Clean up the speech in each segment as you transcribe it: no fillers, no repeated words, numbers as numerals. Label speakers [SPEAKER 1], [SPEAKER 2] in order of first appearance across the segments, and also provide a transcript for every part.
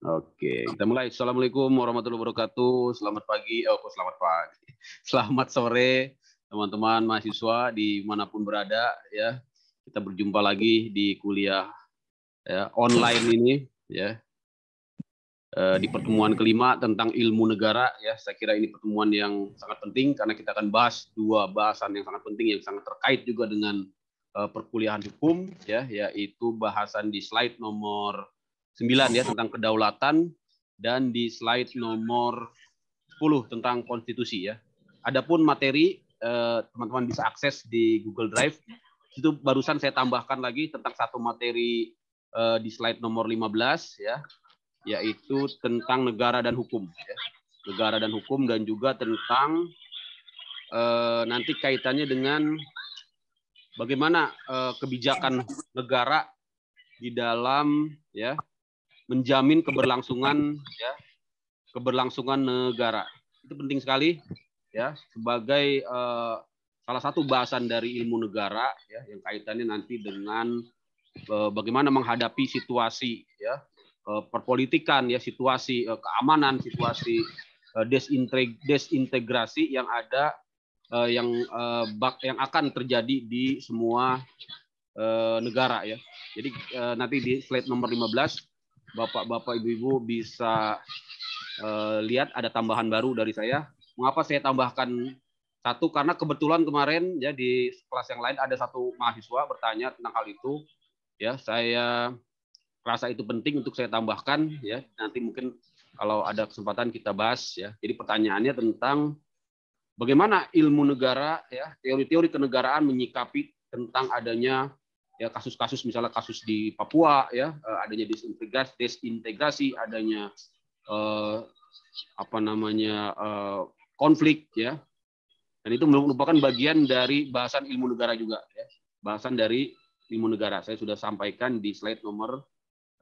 [SPEAKER 1] Oke, kita mulai. Assalamualaikum warahmatullahi wabarakatuh. Selamat pagi, selamat pagi. Selamat sore, teman-teman mahasiswa dimanapun berada. Ya, kita berjumpa lagi di kuliah ya, online ini, ya, di pertemuan kelima tentang ilmu negara. Ya, saya kira ini pertemuan yang sangat penting karena kita akan bahas dua bahasan yang sangat penting yang sangat terkait juga dengan perkuliahan hukum, ya, yaitu bahasan di slide nomor 9 ya tentang kedaulatan dan di slide nomor 10 tentang konstitusi ya. Adapun materi teman-teman bisa akses di Google Drive. Itu barusan saya tambahkan lagi tentang satu materi di slide nomor 15 ya, yaitu tentang negara dan hukum ya. Negara dan hukum dan juga tentang nanti kaitannya dengan bagaimana kebijakan negara di dalam ya menjamin keberlangsungan negara. Itu penting sekali ya sebagai salah satu bahasan dari ilmu negara ya yang kaitannya nanti dengan bagaimana menghadapi situasi ya perpolitikan ya, situasi keamanan, situasi desintegrasi yang ada yang akan terjadi di semua negara ya. Jadi nanti di slide nomor 15 Bapak-bapak, Ibu-ibu bisa lihat ada tambahan baru dari saya. Mengapa saya tambahkan satu? Karena kebetulan kemarin ya di kelas yang lain ada satu mahasiswa bertanya tentang hal itu. Ya, saya rasa itu penting untuk saya tambahkan ya. Nanti mungkin kalau ada kesempatan kita bahas ya. Jadi pertanyaannya tentang bagaimana ilmu negara ya, teori-teori kenegaraan menyikapi tentang adanya ya kasus-kasus misalnya kasus di Papua ya, adanya desintegrasi, adanya konflik ya, dan itu merupakan bagian dari bahasan ilmu negara juga ya, bahasan dari ilmu negara. Saya sudah sampaikan di slide nomor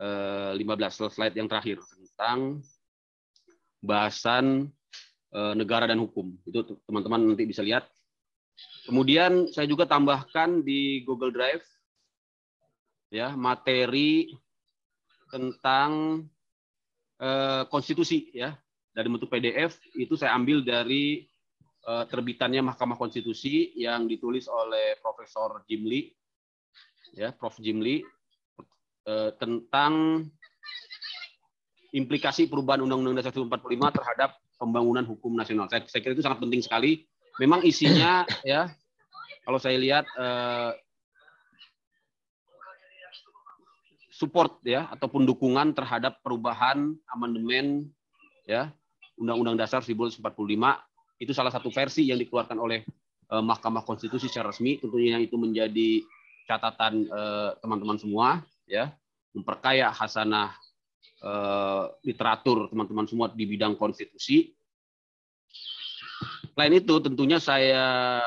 [SPEAKER 1] 15, slide yang terakhir tentang bahasan negara dan hukum. Itu teman-teman nanti bisa lihat. Kemudian saya juga tambahkan di Google Drive ya materi tentang konstitusi ya, dari bentuk PDF. Itu saya ambil dari terbitannya Mahkamah Konstitusi yang ditulis oleh Profesor Jimli ya, Prof Jimli, tentang implikasi perubahan Undang-Undang Dasar 1945 terhadap pembangunan hukum nasional. Saya kira itu sangat penting sekali. Memang isinya ya kalau saya lihat support ya ataupun dukungan terhadap perubahan amandemen ya Undang-Undang Dasar 1945 itu salah satu versi yang dikeluarkan oleh Mahkamah Konstitusi secara resmi. Tentunya itu menjadi catatan teman-teman semua ya, memperkaya khasanah literatur teman-teman semua di bidang konstitusi. Selain itu tentunya saya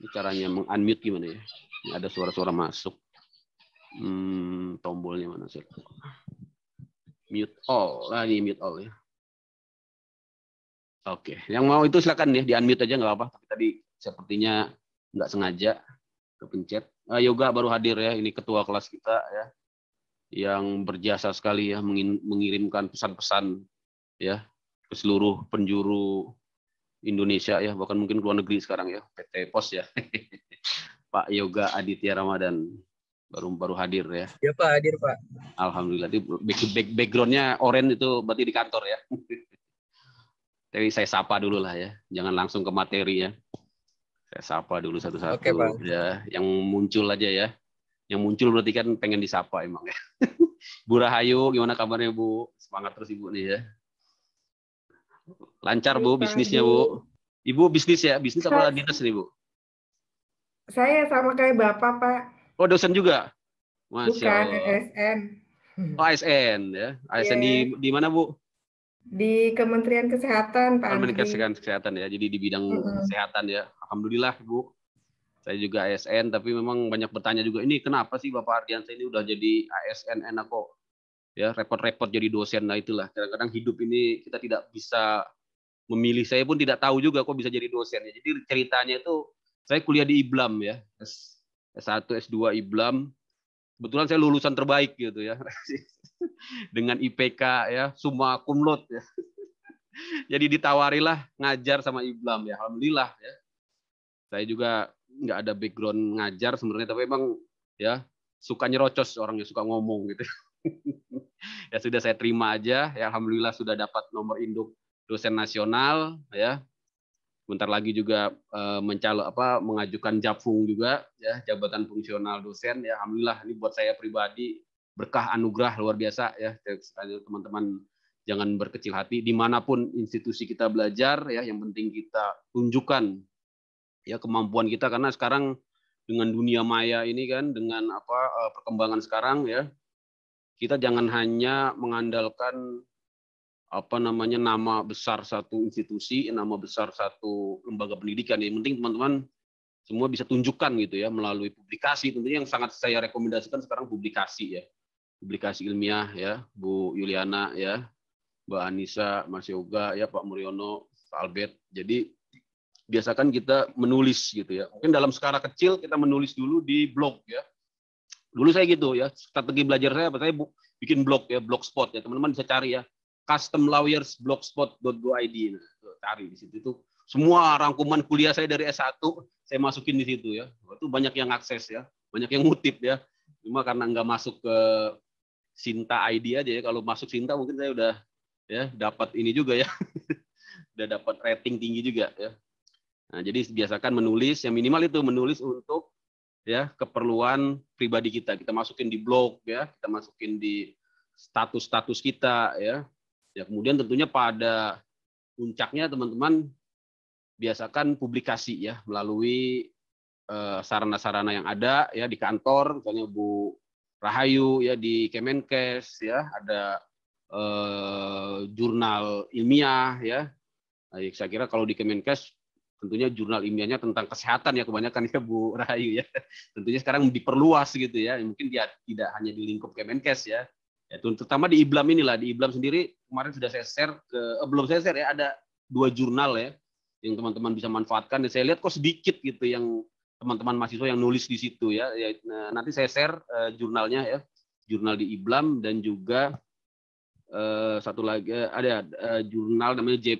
[SPEAKER 1] ini caranya meng-unmute gimana ya? Ini ada suara-suara masuk. Tombolnya mana sih? Mute all. Ini mute all ya. Oke, yang mau itu silakan ya, di-unmute aja nggak apa-apa. Tapi tadi sepertinya nggak sengaja kepencet. Yoga baru hadir ya, ini ketua kelas kita ya, yang berjasa sekali ya mengirimkan pesan-pesan ya ke seluruh penjuru Indonesia ya, bahkan mungkin ke luar negeri sekarang ya, PT Pos ya. Pak Yoga Aditya Ramadan baru hadir ya.
[SPEAKER 2] Ya Pak, hadir Pak.
[SPEAKER 1] Alhamdulillah. Backgroundnya oranye itu berarti di kantor ya. Tapi saya sapa dulu lah ya, jangan langsung ke materi ya. Saya sapa dulu satu-satu.
[SPEAKER 2] Oke, Pak.
[SPEAKER 1] Ya, yang muncul aja ya. Yang muncul berarti kan pengen disapa emang ya. Bu Rahayu, gimana kabarnya Bu? Semangat terus Ibu nih ya. Lancar Bu bisnisnya Bu. Ibu bisnis ya? Bisnis apa dinas nih Bu?
[SPEAKER 3] Saya sama kayak Bapak, Pak.
[SPEAKER 1] Oh, dosen juga? Masya
[SPEAKER 3] Bukan,
[SPEAKER 1] Allah.
[SPEAKER 3] ASN.
[SPEAKER 1] Oh, ASN ya. ASN di mana Bu?
[SPEAKER 3] Di Kementerian Kesehatan, Pak Andri.
[SPEAKER 1] Kementerian Kesehatan ya. Jadi di bidang kesehatan ya. Alhamdulillah Bu. Saya juga ASN, tapi memang banyak bertanya juga, ini kenapa sih Bapak Ardiansyah ini udah jadi ASN enak kok? Ya, repot-repot jadi dosen. Nah itulah, kadang-kadang hidup ini kita tidak bisa memilih. Saya pun tidak tahu juga kok bisa jadi dosen. Ya. Jadi ceritanya itu, saya kuliah di IBLAM ya, S1, S2 IBLAM, kebetulan saya lulusan terbaik gitu ya. Dengan IPK ya, summa cum laude ya. Jadi ditawarilah ngajar sama Iblam ya. Alhamdulillah ya. Saya juga nggak ada background ngajar sebenarnya, tapi emang ya suka nyerocos, orangnya suka ngomong gitu. Ya sudah, saya terima aja ya. Alhamdulillah sudah dapat nomor induk dosen nasional ya. Bentar lagi juga mengajukan JAFUNG juga ya, jabatan fungsional dosen ya. Alhamdulillah, ini buat saya pribadi berkah anugerah luar biasa ya. Teman-teman jangan berkecil hati dimanapun institusi kita belajar ya, yang penting kita tunjukkan ya kemampuan kita, karena sekarang dengan dunia maya ini kan, dengan perkembangan sekarang ya, kita jangan hanya mengandalkan nama besar satu institusi, nama besar satu lembaga pendidikan. Yang penting teman-teman semua bisa tunjukkan gitu ya, melalui publikasi. Tentunya yang sangat saya rekomendasikan sekarang publikasi ya, publikasi ilmiah ya, Bu Yuliana ya, Mbak Anissa, Mas Yoga ya, Pak Muryono, Pak Albert. Jadi biasakan kita menulis gitu ya. Mungkin dalam skala kecil kita menulis dulu di blog ya. Dulu saya gitu ya, strategi belajar saya bikin blog ya, blogspot ya. Teman-teman bisa cari ya, customlawyers.blogspot.go.id. Nah, cari di situ, itu semua rangkuman kuliah saya dari S1 saya masukin di situ ya. Itu banyak yang akses ya, banyak yang ngutip ya. Cuma karena nggak masuk ke Sinta ID aja ya. Kalau masuk Sinta mungkin saya udah ya dapat ini juga ya. Udah dapat rating tinggi juga ya. Nah, jadi biasakan menulis, yang minimal itu menulis untuk ya keperluan pribadi kita. Kita masukin di blog ya, kita masukin di status-status kita ya. Ya, kemudian tentunya pada puncaknya teman-teman biasakan publikasi ya, melalui sarana-sarana yang ada ya di kantor, misalnya Bu Rahayu ya di Kemenkes ya, ada jurnal ilmiah ya. Nah, saya kira kalau di Kemenkes tentunya jurnal ilmiahnya tentang kesehatan ya kebanyakan ya Bu Rahayu ya. Tentunya sekarang diperluas gitu ya, mungkin dia tidak hanya di lingkup Kemenkes ya. Ya, terutama di Iblam inilah, di Iblam sendiri kemarin sudah saya share belum saya share ya, ada 2 jurnal ya yang teman-teman bisa manfaatkan, dan saya lihat kok sedikit gitu yang teman-teman mahasiswa yang nulis di situ ya. Nanti saya share jurnalnya ya, jurnal di Iblam, dan juga satu lagi ada jurnal namanya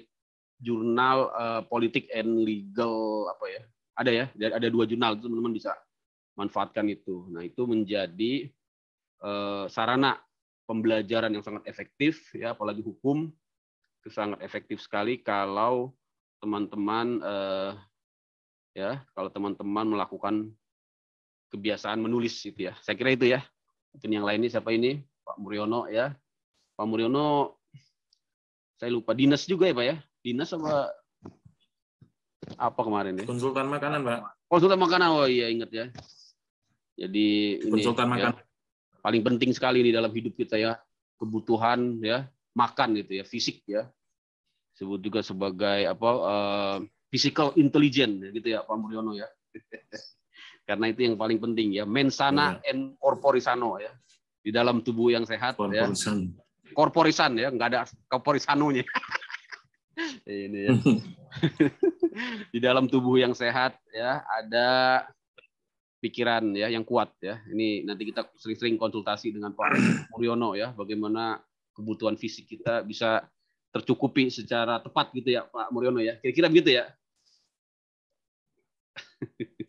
[SPEAKER 1] jurnal politik and legal ada ya, ada 2 jurnal itu teman-teman bisa manfaatkan itu. Nah, itu menjadi sarana pembelajaran yang sangat efektif ya, apalagi hukum itu sangat efektif sekali kalau teman-teman kalau teman-teman melakukan kebiasaan menulis itu ya. Saya kira itu ya. Mungkin yang lainnya siapa ini? Pak Muryono ya. Pak Muryono saya lupa, dinas juga ya Pak ya? Dinas apa kemarin ya?
[SPEAKER 2] Konsultan makanan, Pak.
[SPEAKER 1] Konsultan makanan, oh iya ingat ya. Jadi
[SPEAKER 2] konsultan
[SPEAKER 1] ini
[SPEAKER 2] makanan.
[SPEAKER 1] Ya, paling penting sekali di dalam hidup kita ya, kebutuhan ya, makan gitu ya, fisik ya, disebut juga sebagai physical intelligence gitu ya Pak Muryono ya. Karena itu yang paling penting ya, mensana and corpore sano ya, di dalam tubuh yang sehat ya. Corporisan ya, nggak ada corporisanonya. Ini ya. Di dalam tubuh yang sehat ya, ada pikiran ya yang kuat ya. Ini nanti kita sering-sering konsultasi dengan Pak Muryono ya, bagaimana kebutuhan fisik kita bisa tercukupi secara tepat gitu ya Pak Muryono ya. Kira-kira begitu ya.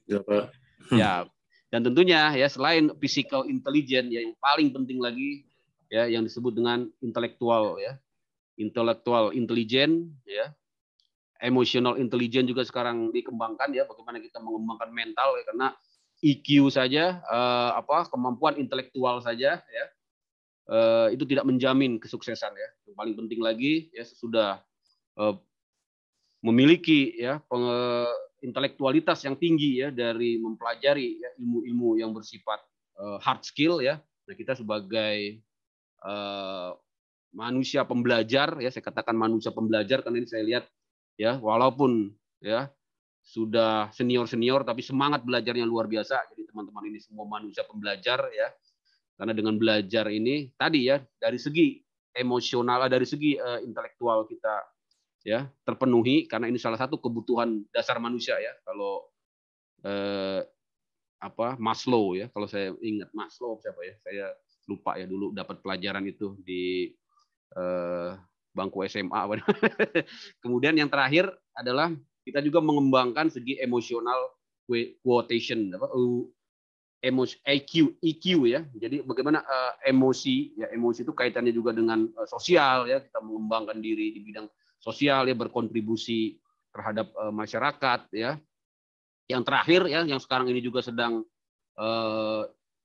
[SPEAKER 2] Ya, Pak.
[SPEAKER 1] Ya, dan tentunya ya selain physical intelligence ya, yang paling penting lagi ya yang disebut dengan intelektual ya. Intellectual intelligence ya. Emotional intelligence juga sekarang dikembangkan ya, bagaimana kita mengembangkan mental ya, karena IQ saja kemampuan intelektual saja ya itu tidak menjamin kesuksesan ya. Yang paling penting lagi ya, sesudah memiliki ya intelektualitas yang tinggi ya dari mempelajari ya, ilmu-ilmu yang bersifat hard skill ya. Nah, kita sebagai manusia pembelajar ya, saya katakan manusia pembelajar karena ini saya lihat ya, walaupun ya sudah senior tapi semangat belajarnya luar biasa. Jadi teman-teman ini semua manusia pembelajar ya, karena dengan belajar ini tadi ya, dari segi emosional, dari segi intelektual kita ya terpenuhi, karena ini salah satu kebutuhan dasar manusia ya. Kalau Maslow ya, kalau saya ingat Maslow siapa ya, saya lupa ya, dulu dapat pelajaran itu di bangku SMA. Kemudian yang terakhir adalah kita juga mengembangkan segi emotional quotation, EQ ya. Jadi bagaimana emosi itu kaitannya juga dengan sosial ya. Kita mengembangkan diri di bidang sosial ya, berkontribusi terhadap masyarakat ya. Yang terakhir ya, yang sekarang ini juga sedang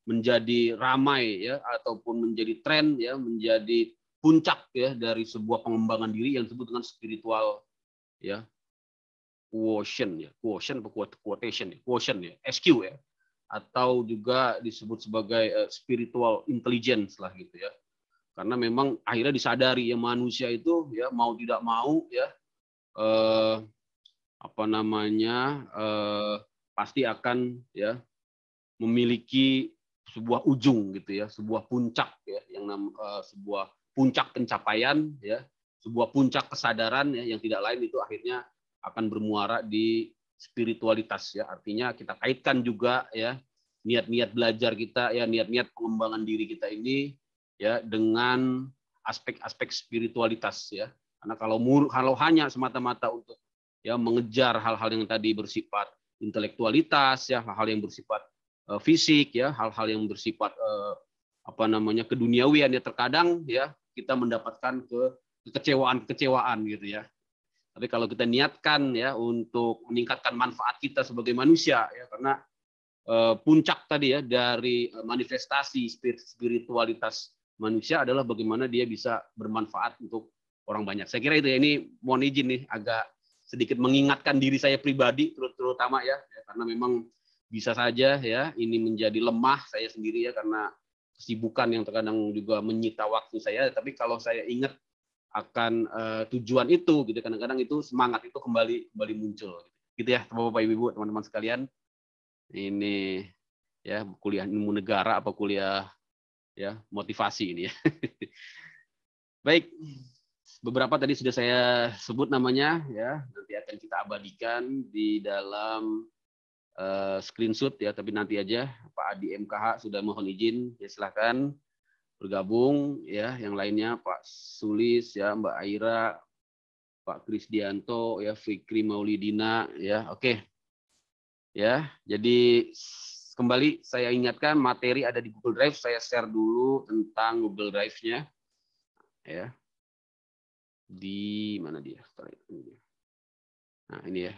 [SPEAKER 1] menjadi ramai ya, ataupun menjadi tren ya, menjadi puncak ya dari sebuah pengembangan diri yang disebut dengan spiritual ya, quotient ya, quotient ya, SQ ya, atau juga disebut sebagai spiritual intelligence lah gitu ya. Karena memang akhirnya disadari ya, manusia itu ya mau tidak mau ya pasti akan ya memiliki sebuah ujung gitu ya, sebuah puncak ya, sebuah puncak pencapaian ya, sebuah puncak kesadaran ya, yang tidak lain itu akhirnya akan bermuara di spiritualitas ya. Artinya kita kaitkan juga ya niat-niat belajar kita ya, niat-niat pengembangan diri kita ini ya dengan aspek-aspek spiritualitas ya. Karena kalau hanya semata-mata untuk ya mengejar hal-hal yang tadi bersifat intelektualitas ya, hal-hal yang bersifat fisik ya, hal-hal yang bersifat keduniawian ya, terkadang ya kita mendapatkan kekecewaan gitu ya. Tapi kalau kita niatkan ya untuk meningkatkan manfaat kita sebagai manusia ya, karena puncak tadi ya dari manifestasi spiritualitas manusia adalah bagaimana dia bisa bermanfaat untuk orang banyak. Saya kira itu ya, ini mohon izin nih agak sedikit mengingatkan diri saya pribadi terutama ya, karena memang bisa saja ya ini menjadi lemah saya sendiri ya, karena kesibukan yang terkadang juga menyita waktu saya. Tapi kalau saya ingat akan tujuan itu gitu, kadang-kadang itu semangat itu kembali muncul gitu ya, Bapak Ibu teman-teman sekalian. Ini ya kuliah ilmu negara apa kuliah ya motivasi ini ya. Baik, beberapa tadi sudah saya sebut namanya ya, nanti akan kita abadikan di dalam screenshot ya, tapi nanti aja. Pak Adi MKH sudah mohon izin ya, silahkan bergabung ya. Yang lainnya Pak Sulis ya, Mbak Aira, Pak Krisdianto ya, Fikri Maulidina ya. Oke ya, jadi kembali saya ingatkan materi ada di Google Drive. Saya share dulu tentang Google Drive-nya ya. Di mana dia? Nah ini ya.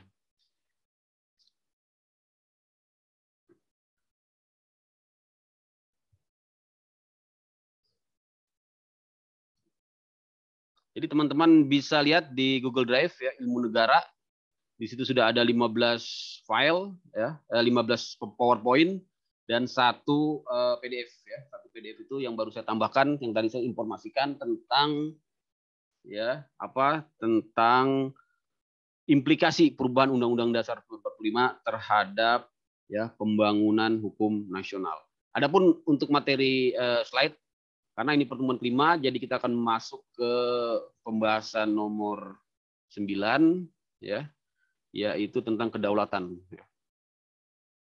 [SPEAKER 1] Jadi teman-teman bisa lihat di Google Drive ya, ilmu negara. Di situ sudah ada 15 file ya, 15 PowerPoint dan satu PDF ya. Satu PDF itu yang baru saya tambahkan, yang tadi saya informasikan tentang ya tentang implikasi perubahan Undang-Undang Dasar 45 terhadap ya pembangunan hukum nasional. Adapun untuk materi slide, karena ini pertemuan kelima, jadi kita akan masuk ke pembahasan nomor 9 ya, yaitu tentang kedaulatan.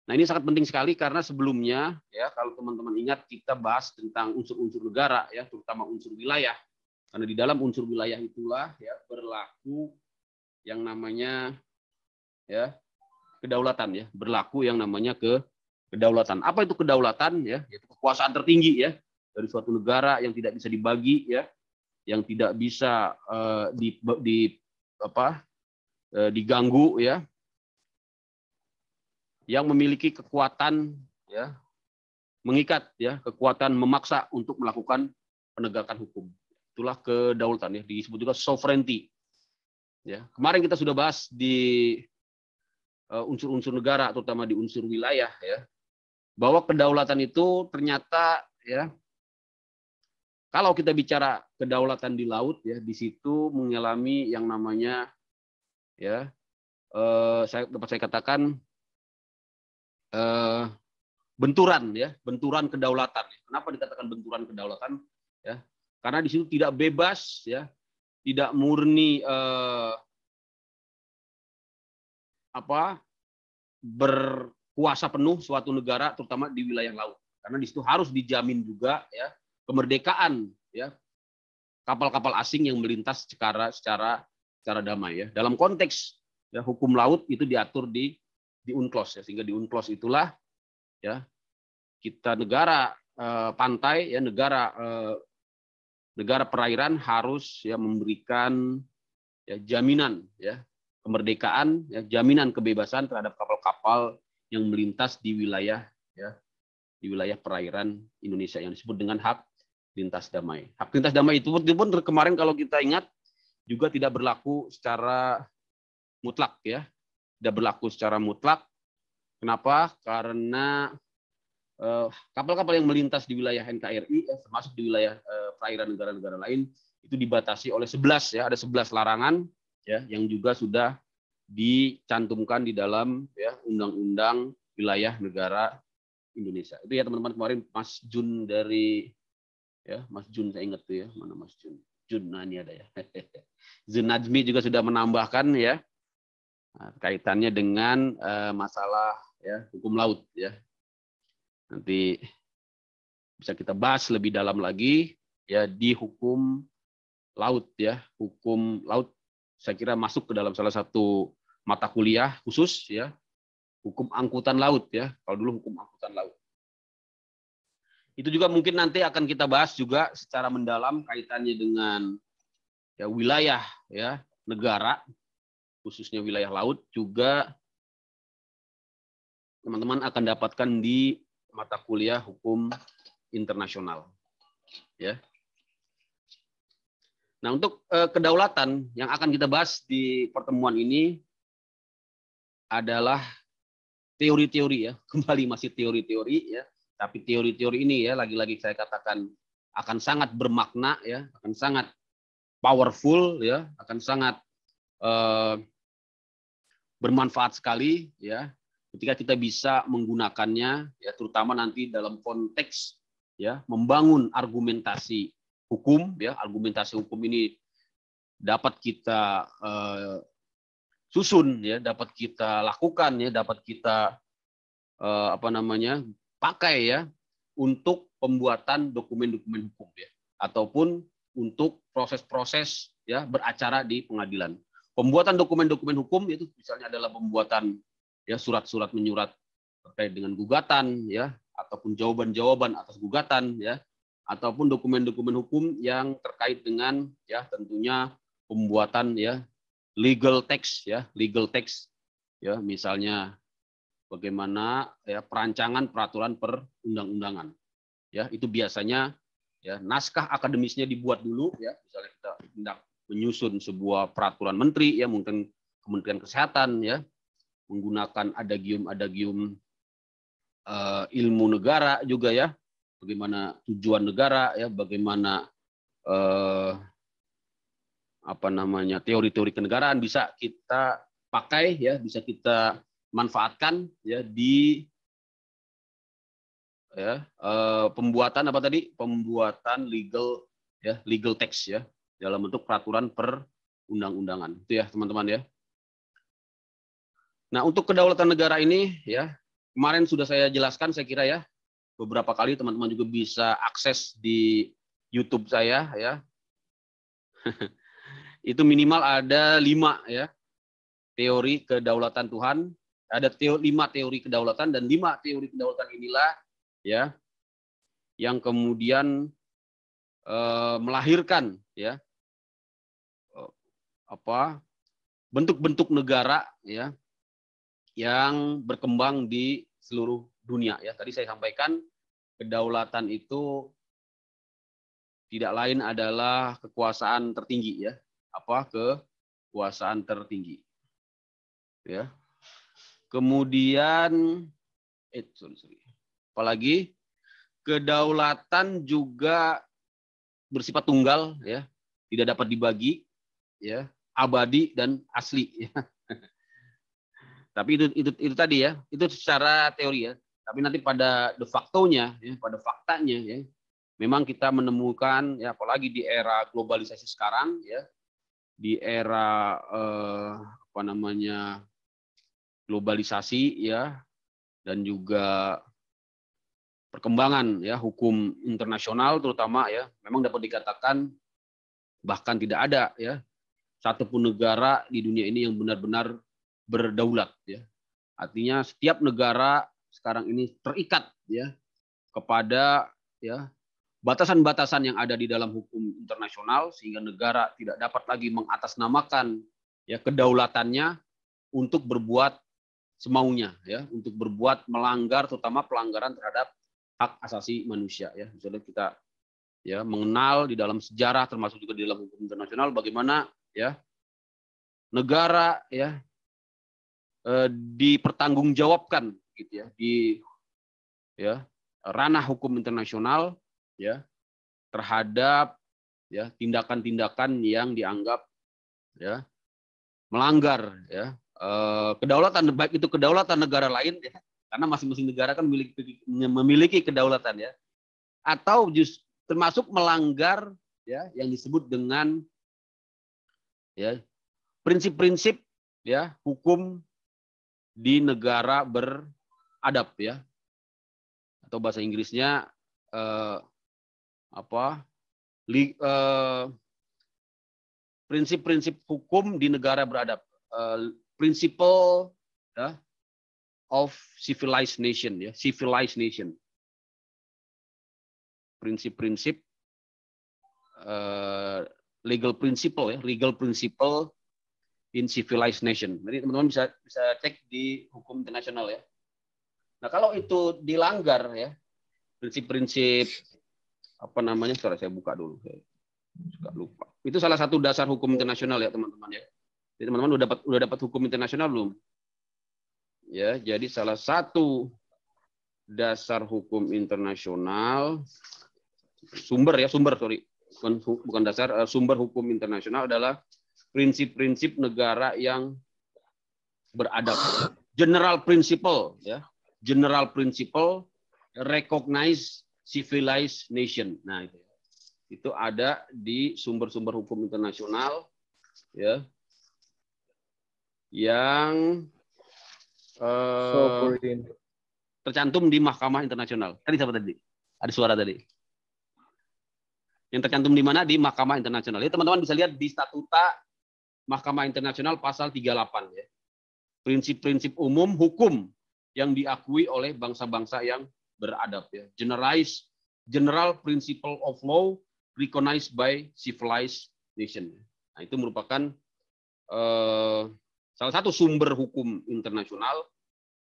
[SPEAKER 1] Nah, ini sangat penting sekali karena sebelumnya ya, kalau teman-teman ingat kita bahas tentang unsur-unsur negara ya, terutama unsur wilayah. Karena di dalam unsur wilayah itulah ya berlaku yang namanya ya kedaulatan ya, berlaku yang namanya kedaulatan. Apa itu kedaulatan ya? Yaitu kekuasaan tertinggi ya dari suatu negara yang tidak bisa dibagi ya, yang tidak bisa diganggu ya, yang memiliki kekuatan ya, mengikat ya, kekuatan memaksa untuk melakukan penegakan hukum. Itulah kedaulatan ya, disebut juga sovereignty. Ya, kemarin kita sudah bahas di unsur-unsur negara, terutama di unsur wilayah ya, bahwa kedaulatan itu ternyata ya, kalau kita bicara kedaulatan di laut ya, di situ mengalami yang namanya ya, dapat saya katakan benturan ya, benturan kedaulatan. Kenapa dikatakan benturan kedaulatan? Ya, karena di situ tidak bebas ya, tidak murni kuasa penuh suatu negara, terutama di wilayah laut. Karena di situ harus dijamin juga ya kemerdekaan ya kapal-kapal asing yang melintas secara damai ya. Dalam konteks ya hukum laut itu diatur di UNCLOS ya, sehingga di UNCLOS itulah ya kita negara pantai ya negara perairan harus ya memberikan ya jaminan ya kemerdekaan ya jaminan kebebasan terhadap kapal-kapal yang melintas di wilayah perairan Indonesia yang disebut dengan hak lintas damai. Hak lintas damai itu pun kemarin kalau kita ingat juga tidak berlaku secara mutlak ya. Tidak berlaku secara mutlak. Kenapa? Karena kapal-kapal yang melintas di wilayah NKRI termasuk di wilayah perairan negara-negara lain itu dibatasi oleh 11 ya, ada 11 larangan ya yang juga sudah dicantumkan di dalam ya undang-undang wilayah negara Indonesia. Itu ya teman-teman, kemarin Mas Jun dari ya Mas Jun, saya ingat tuh ya, mana Mas Jun? Nah ini ada ya. Zun Najmi juga sudah menambahkan ya kaitannya dengan masalah ya hukum laut ya. Nanti bisa kita bahas lebih dalam lagi ya di hukum laut ya. Hukum laut saya kira masuk ke dalam salah satu mata kuliah khusus ya. Hukum angkutan laut ya. Kalau dulu hukum angkutan laut. Itu juga mungkin nanti akan kita bahas juga secara mendalam kaitannya dengan ya wilayah ya negara khususnya wilayah laut juga teman-teman akan dapatkan di mata kuliah hukum internasional ya. Nah, untuk kedaulatan yang akan kita bahas di pertemuan ini adalah teori-teori ya, kembali masih teori-teori ya, tapi teori-teori ini ya lagi-lagi saya katakan akan sangat bermakna ya, akan sangat powerful ya, akan sangat bermanfaat sekali ya ketika kita bisa menggunakannya ya terutama nanti dalam konteks ya membangun argumentasi hukum ya. Argumentasi hukum ini dapat kita susun ya, dapat kita lakukan ya, dapat kita pakai ya untuk pembuatan dokumen-dokumen hukum ya ataupun untuk proses-proses ya beracara di pengadilan. Pembuatan dokumen-dokumen hukum itu misalnya adalah pembuatan ya surat-surat menyurat terkait dengan gugatan ya ataupun jawaban-jawaban atas gugatan ya ataupun dokumen-dokumen hukum yang terkait dengan ya tentunya pembuatan ya legal text ya misalnya bagaimana ya perancangan peraturan perundang-undangan ya itu biasanya ya naskah akademisnya dibuat dulu ya, misalnya kita hendak menyusun sebuah peraturan menteri ya mungkin Kementerian Kesehatan ya menggunakan adagium ilmu negara juga ya, bagaimana tujuan negara ya, bagaimana teori-teori kenegaraan bisa kita pakai ya, bisa kita manfaatkan ya di ya pembuatan legal text ya dalam bentuk peraturan perundang-undangan itu ya teman-teman ya. Nah, untuk kedaulatan negara ini ya kemarin sudah saya jelaskan saya kira ya beberapa kali, teman-teman juga bisa akses di YouTube saya ya. Itu minimal ada 5 ya teori kedaulatan Tuhan, ada 5 teori kedaulatan, dan 5 teori kedaulatan inilah ya yang kemudian melahirkan ya bentuk-bentuk negara ya yang berkembang di seluruh dunia ya. Tadi saya sampaikan kedaulatan itu tidak lain adalah kekuasaan tertinggi ya. Kekuasaan tertinggi. Ya. Kemudian apalagi kedaulatan juga bersifat tunggal ya, tidak dapat dibagi ya, abadi dan asli ya. Tapi itu tadi ya, itu secara teori ya. Tapi nanti pada de facto-nya ya, pada faktanya ya, memang kita menemukan ya apalagi di era globalisasi sekarang ya, di era globalisasi ya, dan juga perkembangan ya hukum internasional terutama ya, memang dapat dikatakan bahkan tidak ada ya satupun negara di dunia ini yang benar-benar berdaulat ya. Artinya setiap negara sekarang ini terikat ya kepada ya batasan-batasan yang ada di dalam hukum internasional, sehingga negara tidak dapat lagi mengatasnamakan ya kedaulatannya untuk berbuat semaunya ya, untuk berbuat melanggar, terutama pelanggaran terhadap hak asasi manusia ya. Misalnya kita ya mengenal di dalam sejarah termasuk juga di dalam hukum internasional bagaimana ya negara ya dipertanggungjawabkan gitu ya di ya ranah hukum internasional ya terhadap ya tindakan-tindakan yang dianggap ya melanggar ya kedaulatan, baik itu kedaulatan negara lain ya, karena masing-masing negara kan memiliki kedaulatan ya, atau justru termasuk melanggar ya yang disebut dengan ya prinsip-prinsip ya hukum di negara beradab ya, atau bahasa Inggrisnya prinsip-prinsip hukum di negara beradab, principle ya, of civilized nation ya, civilized nation, prinsip-prinsip legal principle ya, legal principle in civilized nation. Jadi teman-teman bisa cek di hukum internasional ya. Nah kalau itu dilanggar ya, prinsip-prinsip apa namanya, saya buka dulu, saya suka lupa. Itu salah satu dasar hukum internasional ya teman-teman ya. Jadi teman-teman udah dapat hukum internasional belum? Ya, jadi salah satu dasar hukum internasional sumber bukan dasar, sumber hukum internasional adalah prinsip-prinsip negara yang beradab. General principle ya. General principle recognize civilized nation. Nah, itu ada di sumber-sumber hukum internasional ya. Yang tercantum di Mahkamah Internasional. Tadi siapa tadi? Ada suara tadi. Yang tercantum di mana? Di Mahkamah Internasional. Jadi teman-teman bisa lihat di Statuta Mahkamah Internasional pasal 38 ya. Prinsip-prinsip umum hukum yang diakui oleh bangsa-bangsa yang beradab ya. General principle of law recognized by civilized nation. Nah, itu merupakan salah satu sumber hukum internasional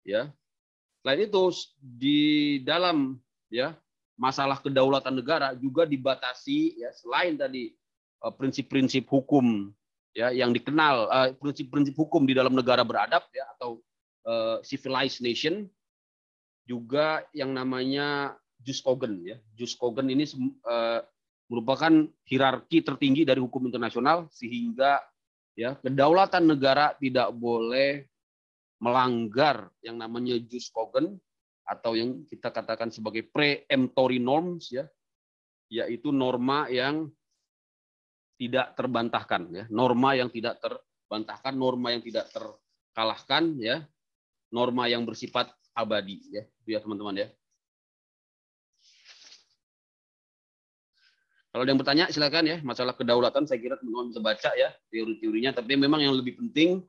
[SPEAKER 1] ya. Selain itu di dalam ya masalah kedaulatan negara juga dibatasi ya, selain tadi prinsip-prinsip hukum ya yang dikenal, prinsip-prinsip hukum di dalam negara beradab ya atau civilized nation, juga yang namanya jus cogens ya. Jus cogens ini merupakan hierarki tertinggi dari hukum internasional, sehingga ya kedaulatan negara tidak boleh melanggar yang namanya jus cogens atau yang kita katakan sebagai preemptory norms ya, yaitu norma yang tidak terbantahkan ya, norma yang tidak terbantahkan, norma yang tidak terkalahkan ya, norma yang bersifat abadi ya, itu ya teman-teman ya. Kalau ada yang bertanya silakan ya, masalah kedaulatan saya kira teman-teman bisa baca ya teori-teorinya, tapi memang yang lebih penting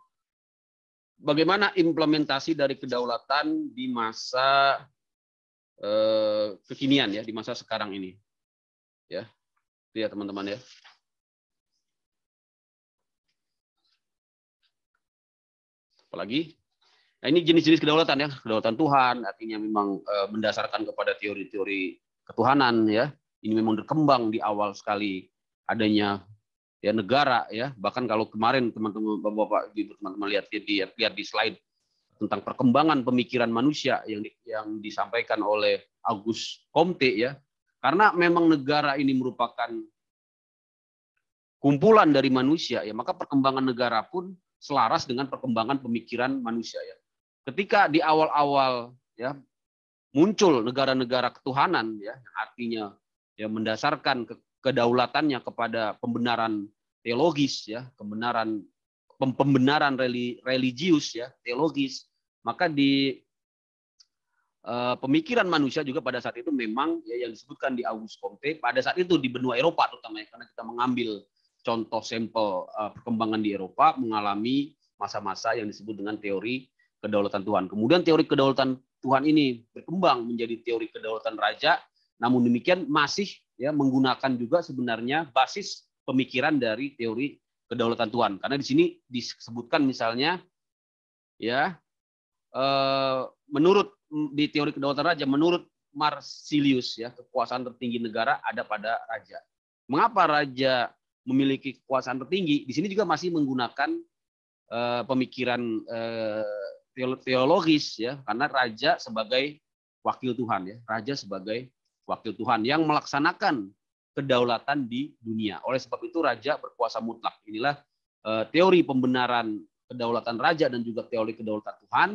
[SPEAKER 1] bagaimana implementasi dari kedaulatan di masa kekinian ya, di masa sekarang ini. Ya. Itu ya teman-teman ya. Apalagi? Nah, ini jenis-jenis kedaulatan ya, kedaulatan Tuhan artinya memang mendasarkan kepada teori-teori ketuhanan ya. Ini memang berkembang di awal sekali adanya ya negara ya. Bahkan kalau kemarin teman-teman Bapak Ibu teman-teman lihat di slide tentang perkembangan pemikiran manusia yang disampaikan oleh Auguste Comte ya. Karena memang negara ini merupakan kumpulan dari manusia ya, maka perkembangan negara pun selaras dengan perkembangan pemikiran manusia ya. Ketika di awal-awal ya muncul negara-negara ketuhanan ya, artinya ya mendasarkan kedaulatannya kepada pembenaran teologis ya, pembenaran religius ya, teologis, maka di pemikiran manusia juga pada saat itu memang ya, yang disebutkan di Auguste Comte pada saat itu di benua Eropa terutama, karena kita mengambil contoh sampel perkembangan di Eropa mengalami masa-masa yang disebut dengan teori kedaulatan Tuhan. Kemudian teori kedaulatan Tuhan ini berkembang menjadi teori kedaulatan raja, namun demikian masih ya menggunakan juga sebenarnya basis pemikiran dari teori kedaulatan Tuhan. Karena di sini disebutkan misalnya ya menurut di teori kedaulatan raja, menurut Marsilius ya, kekuasaan tertinggi negara ada pada raja. Mengapa raja memiliki kekuasaan tertinggi? Di sini juga masih menggunakan pemikiran teologis ya, karena raja sebagai wakil Tuhan ya, raja sebagai wakil Tuhan yang melaksanakan kedaulatan di dunia. Oleh sebab itu raja berkuasa mutlak. Inilah teori pembenaran kedaulatan raja dan juga teori kedaulatan Tuhan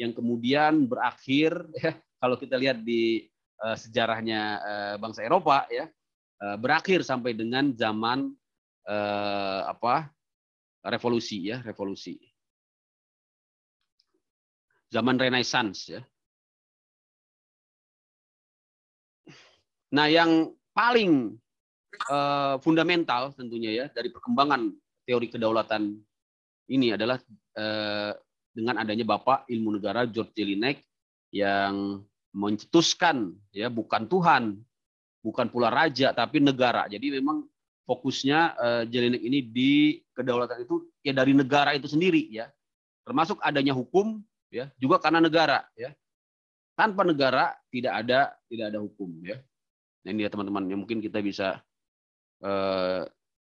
[SPEAKER 1] yang kemudian berakhir ya, kalau kita lihat di sejarahnya bangsa Eropa ya, berakhir sampai dengan zaman revolusi ya, revolusi. Zaman Renaissance ya. Nah, yang paling fundamental tentunya ya dari perkembangan teori kedaulatan ini adalah dengan adanya Bapak Ilmu Negara George Jelinek yang mencetuskan ya bukan Tuhan, bukan pula raja, tapi negara. Jadi memang fokusnya Jelinek ini di kedaulatan itu ya dari negara itu sendiri ya, termasuk adanya hukum ya juga karena negara ya. Tanpa negara tidak ada hukum ya. Nah, ini ya teman-teman, yang mungkin kita bisa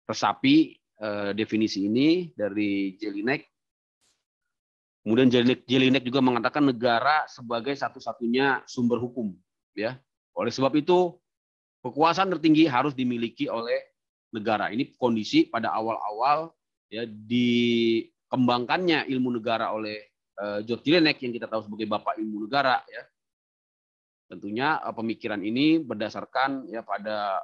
[SPEAKER 1] resapi definisi ini dari Jelinek. Kemudian Jelinek juga mengatakan negara sebagai satu-satunya sumber hukum ya. Oleh sebab itu kekuasaan tertinggi harus dimiliki oleh negara. Ini kondisi pada awal-awal ya dikembangkannya ilmu negara oleh George Jelinek yang kita tahu sebagai Bapak Ilmu Negara ya. Tentunya pemikiran ini berdasarkan ya pada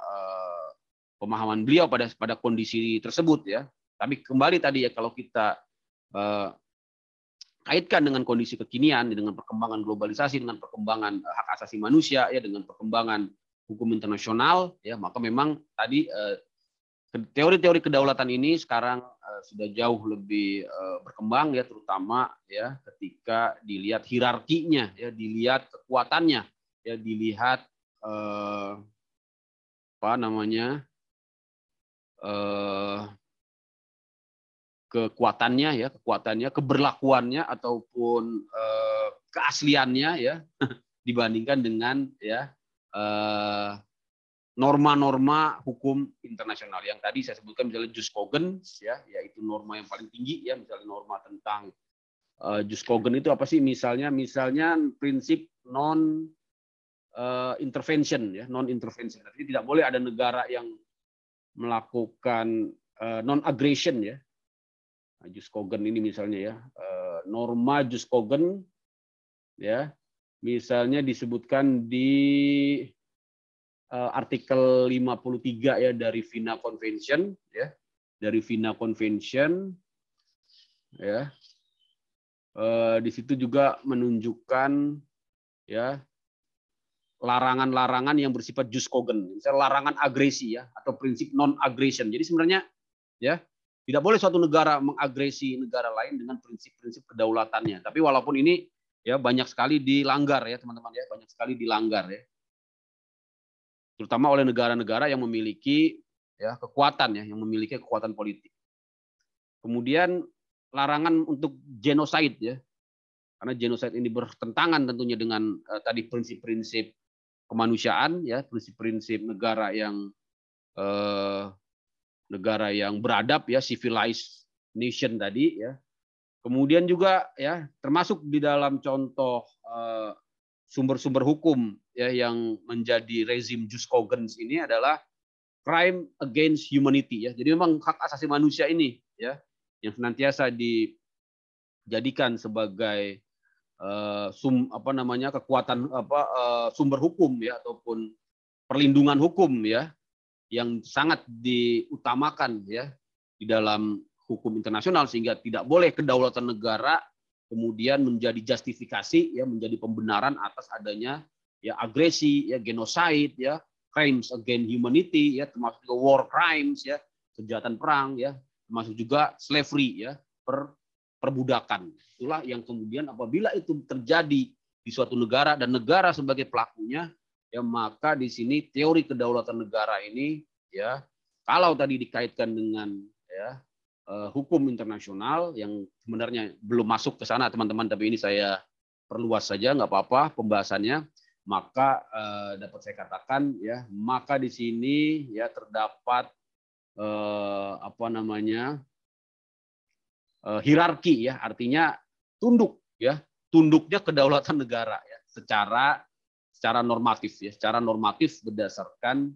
[SPEAKER 1] pemahaman beliau pada kondisi tersebut ya. Tapi kembali tadi ya, kalau kita kaitkan dengan kondisi kekinian, dengan perkembangan globalisasi, dengan perkembangan hak asasi manusia ya, dengan perkembangan hukum internasional ya, maka memang tadi teori-teori kedaulatan ini sekarang sudah jauh lebih berkembang ya, terutama ya ketika dilihat hierarkinya ya, dilihat kekuatannya ya, dilihat kekuatannya, keberlakuannya ataupun keasliannya ya dibandingkan dengan ya norma-norma hukum internasional yang tadi saya sebutkan, misalnya Jus Cogens ya, yaitu norma yang paling tinggi ya, misalnya norma tentang Jus Cogens itu apa sih? Misalnya prinsip non intervention ya, non intervention. Jadi tidak boleh ada negara yang melakukan non aggression ya. Jus Cogens ini misalnya ya, norma Jus Cogens ya, misalnya disebutkan di artikel 53 ya dari Vienna Convention ya, dari Vienna Convention ya. Di situ juga menunjukkan ya larangan-larangan yang bersifat Jus Cogens, misalnya larangan agresi ya, atau prinsip non aggression. Jadi sebenarnya ya tidak boleh suatu negara mengagresi negara lain dengan prinsip-prinsip kedaulatannya. Tapi walaupun ini ya banyak sekali dilanggar ya teman-teman ya, banyak sekali dilanggar ya. Terutama oleh negara-negara yang memiliki ya kekuatan ya, yang memiliki kekuatan politik. Kemudian larangan untuk genocide ya. Karena genocide ini bertentangan tentunya dengan tadi prinsip-prinsip kemanusiaan ya, prinsip-prinsip negara yang beradab ya, civilized nation tadi ya. Kemudian juga ya termasuk di dalam contoh sumber-sumber hukum ya yang menjadi rezim Jus Cogens ini adalah crime against humanity ya. Jadi memang hak asasi manusia ini ya yang senantiasa dijadikan sebagai kekuatan sumber hukum ya, ataupun perlindungan hukum ya yang sangat diutamakan ya di dalam hukum internasional, sehingga tidak boleh kedaulatan negara kemudian menjadi justifikasi, ya, menjadi pembenaran atas adanya ya agresi, ya, genocide, ya, crimes against humanity, ya, termasuk juga war crimes, ya, kejahatan perang, ya, termasuk juga slavery, ya, perbudakan. Itulah yang kemudian apabila itu terjadi di suatu negara dan negara sebagai pelakunya, ya, maka di sini teori kedaulatan negara ini, ya, kalau tadi dikaitkan dengan, ya, hukum internasional yang sebenarnya belum masuk ke sana teman-teman, tapi ini saya perluas saja, nggak apa-apa pembahasannya, maka dapat saya katakan, ya, maka di sini, ya, terdapat apa namanya, hierarki, ya, artinya tunduk, ya, tunduknya kedaulatan negara, ya, secara normatif, ya, secara normatif berdasarkan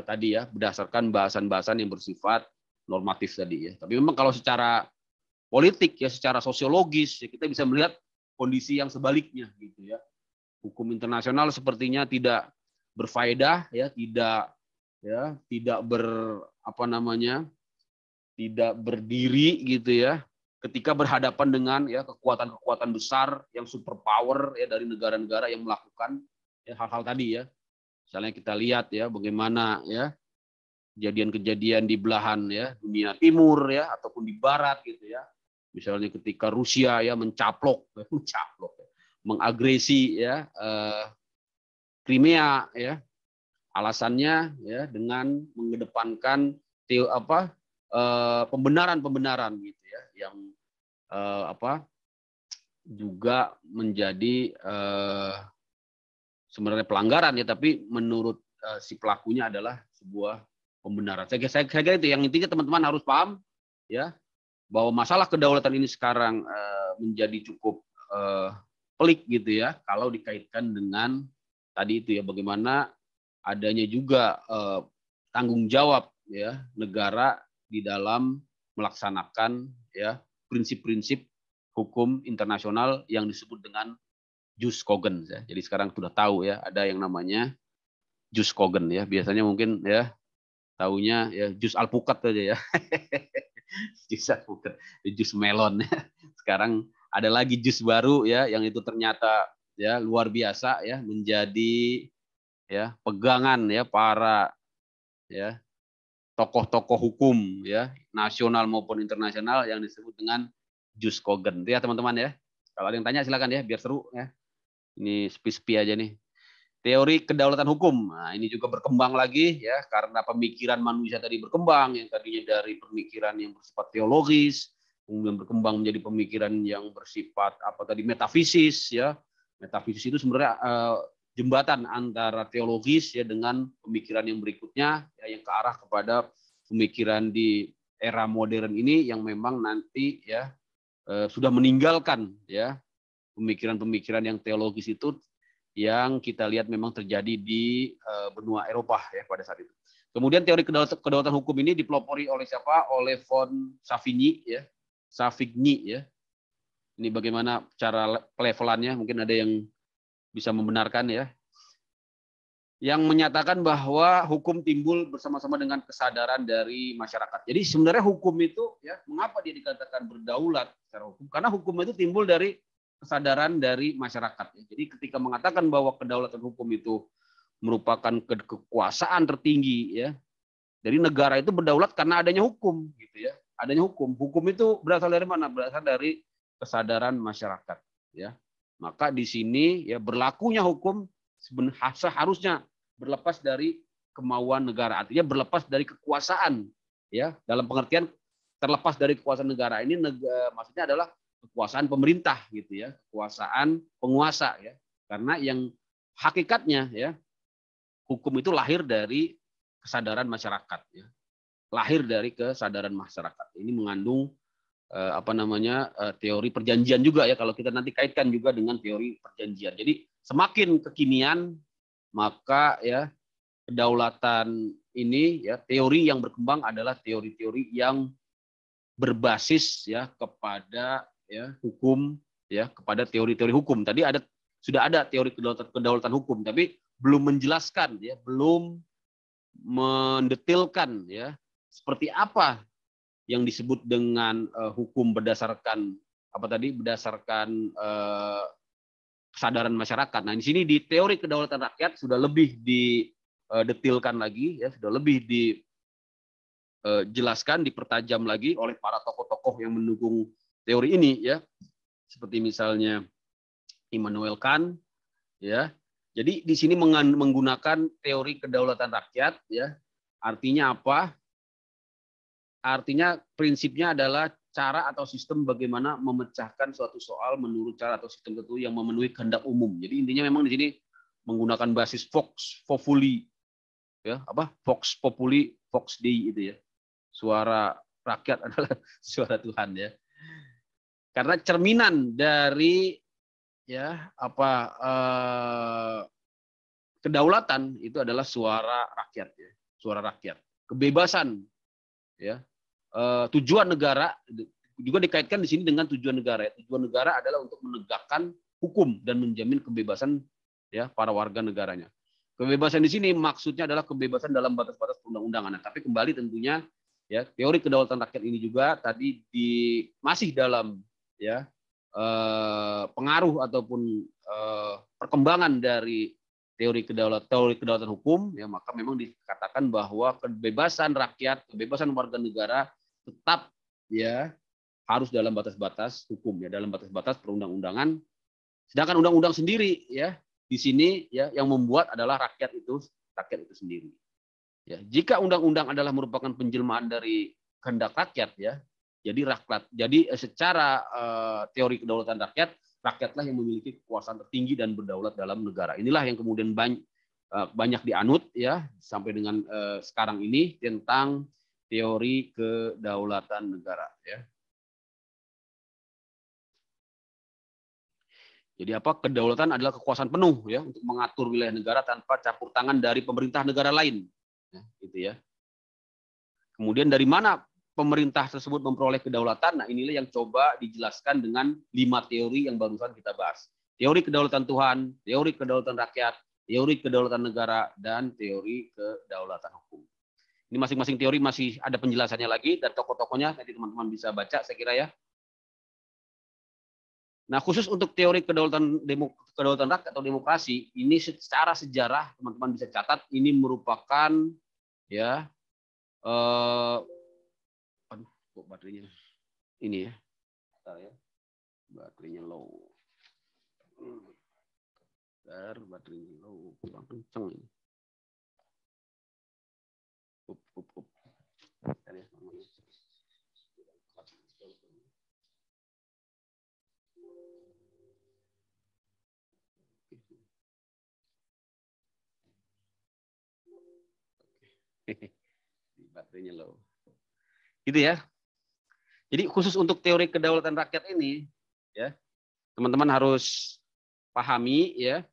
[SPEAKER 1] tadi, ya, berdasarkan bahasan-bahasan yang bersifat normatif tadi, ya. Tapi memang kalau secara politik, ya, secara sosiologis, ya, kita bisa melihat kondisi yang sebaliknya, gitu, ya. Hukum internasional sepertinya tidak berfaedah, ya, tidak apa namanya, tidak berdiri, gitu, ya, ketika berhadapan dengan, ya, kekuatan-kekuatan besar yang superpower, ya, dari negara-negara yang melakukan, ya, hal-hal tadi, ya. Misalnya kita lihat, ya, bagaimana, ya, kejadian-kejadian di belahan, ya, dunia timur, ya, ataupun di barat, gitu, ya. Misalnya ketika Rusia, ya, mencaplok, mengagresi, ya, Crimea, ya, alasannya, ya, dengan mengedepankan pembenaran-pembenaran, gitu, ya, yang juga menjadi sebenarnya pelanggaran, ya, tapi menurut si pelakunya adalah sebuah pembenaran. Saya kira itu yang intinya teman-teman harus paham, ya, bahwa masalah kedaulatan ini sekarang menjadi cukup pelik, gitu, ya, kalau dikaitkan dengan tadi itu, ya, bagaimana adanya juga tanggung jawab, ya, negara di dalam melaksanakan, ya, prinsip-prinsip hukum internasional yang disebut dengan jus cogens, ya. Jadi sekarang sudah tahu, ya, ada yang namanya jus cogens, ya. Biasanya mungkin, ya, taunya, ya, jus alpukat aja, ya. Jus alpukat, jus melon, ya. Sekarang ada lagi jus baru, ya, yang itu ternyata, ya, luar biasa, ya, menjadi, ya, pegangan, ya, para, ya, tokoh-tokoh hukum, ya, nasional maupun internasional yang disebut dengan jus cogens, ya, teman-teman, ya. Kalau ada yang tanya silakan, ya, biar seru, ya. Ini sepi-sepi aja nih. Teori kedaulatan hukum. Nah, ini juga berkembang lagi, ya, karena pemikiran manusia tadi berkembang, yang tadinya dari pemikiran yang bersifat teologis, kemudian berkembang menjadi pemikiran yang bersifat apa tadi metafisis, ya. Metafisis itu sebenarnya jembatan antara teologis, ya, dengan pemikiran yang berikutnya, ya, yang ke arah kepada pemikiran di era modern ini yang memang nanti, ya, sudah meninggalkan, ya, pemikiran-pemikiran yang teologis itu yang kita lihat memang terjadi di benua Eropa, ya, pada saat itu. Kemudian teori kedaulatan hukum ini dipelopori oleh siapa? Oleh von Savigny, ya. Savigny, ya. Ini bagaimana cara pelevelannya? Mungkin ada yang bisa membenarkan, ya. Yang menyatakan bahwa hukum timbul bersama-sama dengan kesadaran dari masyarakat. Jadi sebenarnya hukum itu, ya, mengapa dia dikatakan berdaulat secara hukum? Karena hukum itu timbul dari kesadaran dari masyarakat. Jadi ketika mengatakan bahwa kedaulatan hukum itu merupakan kekuasaan tertinggi, ya, dari negara itu berdaulat karena adanya hukum, gitu, ya. Adanya hukum. Hukum itu berasal dari mana? Berasal dari kesadaran masyarakat, ya. Maka di sini, ya, berlakunya hukum seharusnya berlepas dari kemauan negara. Artinya berlepas dari kekuasaan, ya. Dalam pengertian terlepas dari kekuasaan negara ini, maksudnya adalah kekuasaan pemerintah, gitu, ya, kekuasaan penguasa, ya, karena yang hakikatnya, ya, hukum itu lahir dari kesadaran masyarakat, ya, lahir dari kesadaran masyarakat. Ini mengandung apa namanya teori perjanjian juga, ya, kalau kita nanti kaitkan juga dengan teori perjanjian. Jadi semakin kekinian maka, ya, kedaulatan ini, ya, teori yang berkembang adalah teori-teori yang berbasis, ya, kepada, ya, hukum, ya, kepada teori-teori hukum. Tadi sudah ada teori kedaulatan hukum, tapi belum menjelaskan, ya, belum mendetilkan, ya, seperti apa yang disebut dengan hukum berdasarkan apa tadi berdasarkan kesadaran masyarakat. Nah, di sini di teori kedaulatan rakyat sudah lebih didetilkan lagi, ya, sudah lebih dijelaskan, dipertajam lagi oleh para tokoh-tokoh yang mendukung teori ini, ya, seperti misalnya Immanuel Kant, ya. Jadi di sini menggunakan teori kedaulatan rakyat, ya. Artinya apa? Artinya prinsipnya adalah cara atau sistem bagaimana memecahkan suatu soal menurut cara atau sistem tertentu yang memenuhi kehendak umum. Jadi intinya memang di sini menggunakan basis Vox Populi, ya, apa? Vox Populi, Vox Dei itu, ya. Suara rakyat adalah suara Tuhan, ya. Karena cerminan dari, ya, apa, kedaulatan itu adalah suara rakyat, ya. Suara rakyat. Kebebasan, ya. Tujuan negara juga dikaitkan di sini dengan tujuan negara. Tujuan negara adalah untuk menegakkan hukum dan menjamin kebebasan, ya, para warga negaranya. Kebebasan di sini maksudnya adalah kebebasan dalam batas-batas perundang-undangan. Tapi kembali tentunya, ya, teori kedaulatan rakyat ini juga tadi masih dalam, ya, pengaruh ataupun perkembangan dari teori kedaulatan hukum, ya, maka memang dikatakan bahwa kebebasan rakyat, kebebasan warga negara tetap, ya, harus dalam batas-batas hukum, ya, dalam batas-batas perundang-undangan. Sedangkan undang-undang sendiri, ya, di sini, ya, yang membuat adalah rakyat itu sendiri. Ya, jika undang-undang adalah merupakan penjelmaan dari kehendak rakyat, ya, jadi secara teori kedaulatan rakyat, rakyatlah yang memiliki kekuasaan tertinggi dan berdaulat dalam negara. Inilah yang kemudian banyak dianut, ya, sampai dengan sekarang ini tentang teori kedaulatan negara, ya. Jadi apa? Kedaulatan adalah kekuasaan penuh, ya, untuk mengatur wilayah negara tanpa campur tangan dari pemerintah negara lain, ya, gitu, ya. Kemudian dari mana pemerintah tersebut memperoleh kedaulatan? Nah, inilah yang coba dijelaskan dengan 5 teori yang barusan kita bahas. Teori kedaulatan Tuhan, teori kedaulatan rakyat, teori kedaulatan negara, dan teori kedaulatan hukum. Ini masing-masing teori masih ada penjelasannya lagi, dan tokoh-tokohnya nanti teman-teman bisa baca, saya kira, ya. Nah, khusus untuk teori kedaulatan rakyat atau demokrasi, ini secara sejarah teman-teman bisa catat, ini merupakan, ya, aduh, kok baterainya ini, ya, bentar, ya, baterainya low, bentar, baterainya low, kurang kenceng ini. Bentar, ya, baterainya low. Gitu, ya. Jadi khusus untuk teori kedaulatan rakyat ini, ya, teman-teman harus pahami, ya.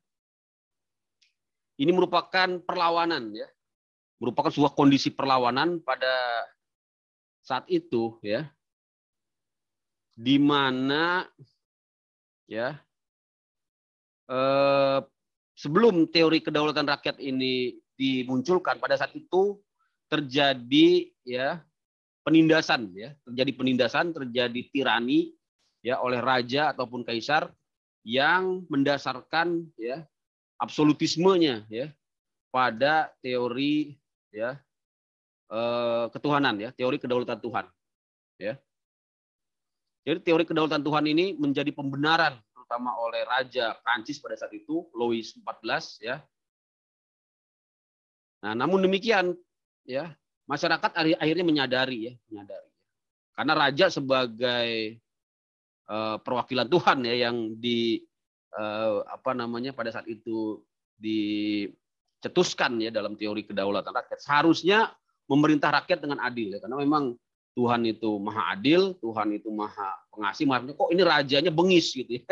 [SPEAKER 1] Ini merupakan perlawanan, ya. Merupakan sebuah kondisi perlawanan pada saat itu, ya. Di mana, ya, sebelum teori kedaulatan rakyat ini dimunculkan, pada saat itu terjadi, ya, penindasan, ya, terjadi tirani, ya, oleh raja ataupun kaisar yang mendasarkan, ya, absolutismenya, ya, pada teori, ya, ketuhanan, ya, teori kedaulatan Tuhan, ya. Jadi teori kedaulatan Tuhan ini menjadi pembenaran terutama oleh Raja Prancis pada saat itu, Louis XIV, ya. Nah, namun demikian, ya, masyarakat akhirnya menyadari, ya, karena raja sebagai perwakilan Tuhan, ya, yang pada saat itu dicetuskan, ya, dalam teori kedaulatan rakyat, seharusnya memerintah rakyat dengan adil, ya, karena memang Tuhan itu maha adil, Tuhan itu maha pengasih, makanya kok ini rajanya bengis, gitu, ya.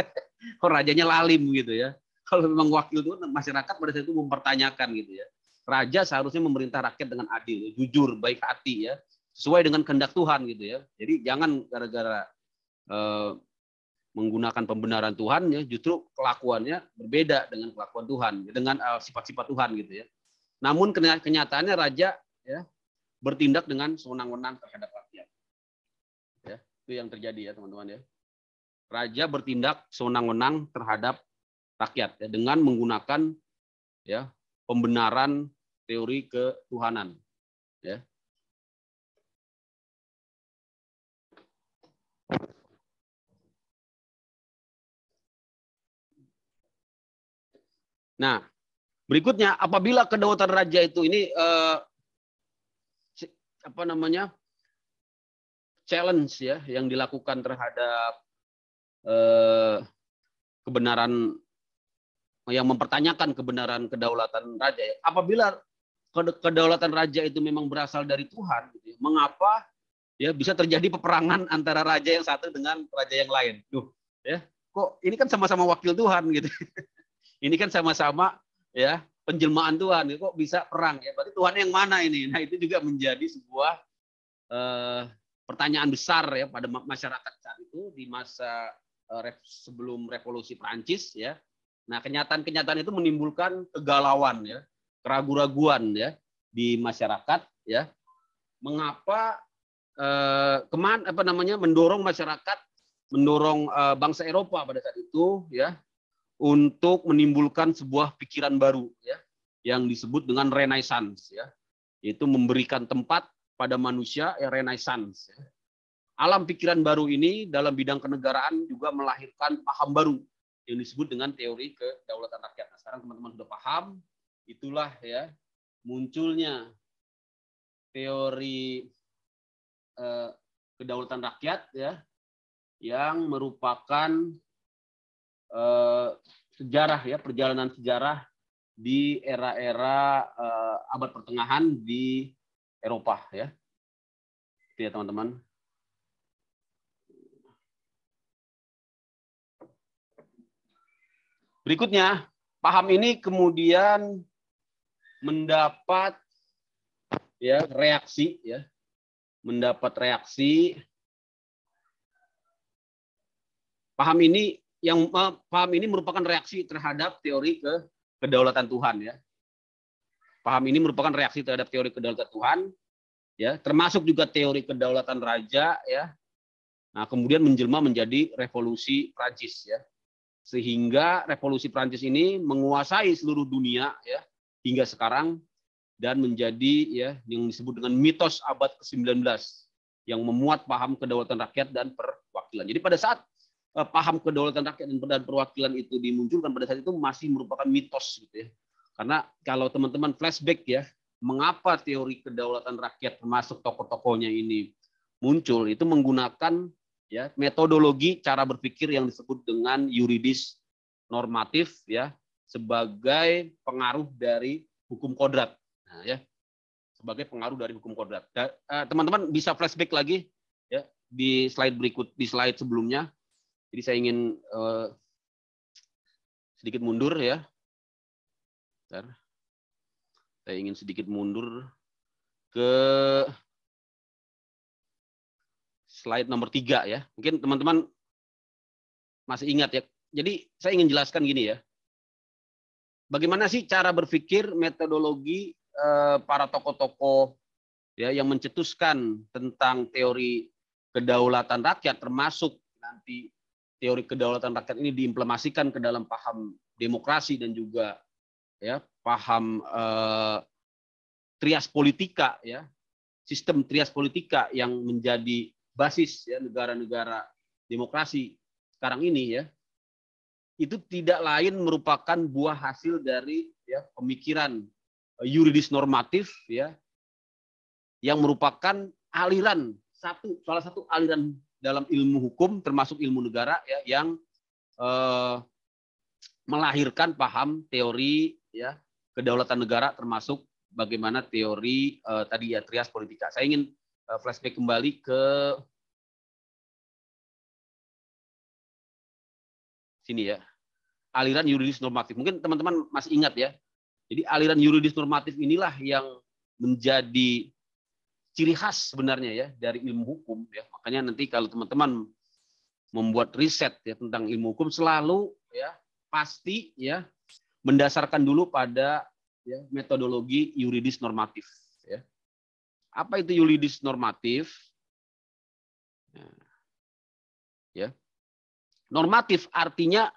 [SPEAKER 1] Kok rajanya lalim, gitu, ya. Kalau memang wakil Tuhan, masyarakat pada saat itu mempertanyakan, gitu, ya. Raja seharusnya memerintah rakyat dengan adil, ya, jujur, baik hati, ya, sesuai dengan kehendak Tuhan, gitu, ya. Jadi jangan gara-gara menggunakan pembenaran Tuhan, ya, justru kelakuannya berbeda dengan kelakuan Tuhan, dengan sifat-sifat Tuhan, gitu, ya. Namun kenyataannya raja, ya, bertindak dengan sewenang-wenang terhadap rakyat, ya. Itu yang terjadi, ya, teman-teman, ya. raja bertindak sewenang-wenang terhadap rakyat ya, dengan menggunakan ya pembenaran teori ketuhanan ya. Nah, berikutnya apabila kedaulatan raja itu ini challenge ya yang dilakukan terhadap kebenaran, yang mempertanyakan kebenaran kedaulatan raja ya. Apabila kedaulatan raja itu memang berasal dari Tuhan, gitu ya, mengapa ya bisa terjadi peperangan antara raja yang satu dengan raja yang lain? Duh, ya, kok ini kan sama-sama wakil Tuhan gitu. Ini kan sama-sama ya penjelmaan Tuhan, kok bisa perang ya? Berarti Tuhan yang mana ini? Nah, itu juga menjadi sebuah pertanyaan besar ya pada masyarakat saat itu di masa sebelum revolusi Prancis ya. Nah, kenyataan-kenyataan itu menimbulkan kegalauan ya, keraguan-raguan ya di masyarakat ya. Mengapa mendorong masyarakat, mendorong bangsa Eropa pada saat itu ya untuk menimbulkan sebuah pikiran baru ya yang disebut dengan Renaissance ya. Yaitu memberikan tempat pada manusia ya, Renaissance ya. Alam pikiran baru ini dalam bidang kenegaraan juga melahirkan paham baru yang disebut dengan teori kedaulatan rakyat. Nah, sekarang teman-teman sudah paham, itulah ya munculnya teori kedaulatan rakyat ya, yang merupakan sejarah ya, perjalanan sejarah di era-era abad pertengahan di Eropa ya. Itu ya teman-teman. Berikutnya, paham ini kemudian mendapat ya reaksi ya, mendapat reaksi. Paham ini merupakan reaksi terhadap teori kedaulatan Tuhan ya. Paham ini merupakan reaksi terhadap teori kedaulatan Tuhan ya, termasuk juga teori kedaulatan raja ya. Nah, kemudian menjelma menjadi revolusi Prancis ya. Sehingga revolusi Prancis ini menguasai seluruh dunia ya hingga sekarang dan menjadi ya yang disebut dengan mitos abad ke-19 yang memuat paham kedaulatan rakyat dan perwakilan. Jadi pada saat paham kedaulatan rakyat dan perwakilan itu dimunculkan pada saat itu masih merupakan mitos gitu ya. Karena kalau teman-teman flashback ya, mengapa teori kedaulatan rakyat termasuk tokoh-tokohnya ini muncul, itu menggunakan ya metodologi cara berpikir yang disebut dengan yuridis normatif ya, sebagai pengaruh dari hukum kodrat. Nah, ya, sebagai pengaruh dari hukum kodrat. Teman-teman bisa flashback lagi ya di slide berikut, di slide sebelumnya. Jadi saya ingin sedikit mundur ya. Bentar. Saya ingin sedikit mundur ke slide nomor 3 ya. Mungkin teman-teman masih ingat ya. Jadi saya ingin jelaskan gini ya. Bagaimana sih cara berpikir metodologi para tokoh-tokoh ya yang mencetuskan tentang teori kedaulatan rakyat, termasuk nanti teori kedaulatan rakyat ini diimplementasikan ke dalam paham demokrasi dan juga ya paham trias politika ya, sistem trias politika yang menjadi basis ya negara-negara demokrasi sekarang ini ya, itu tidak lain merupakan buah hasil dari ya pemikiran yuridis normatif ya, yang merupakan aliran salah satu aliran dalam ilmu hukum termasuk ilmu negara ya, yang melahirkan paham teori ya kedaulatan negara termasuk bagaimana teori tadi ya trias politika. Saya ingin flashback kembali ke sini ya. Aliran yuridis normatif. Mungkin teman-teman masih ingat ya. Jadi aliran yuridis normatif inilah yang menjadi ciri khas sebenarnya ya dari ilmu hukum ya. Makanya nanti kalau teman-teman membuat riset ya tentang ilmu hukum selalu ya pasti ya mendasarkan dulu pada ya metodologi yuridis normatif ya. Apa itu yuridis normatif? Ya. Normatif artinya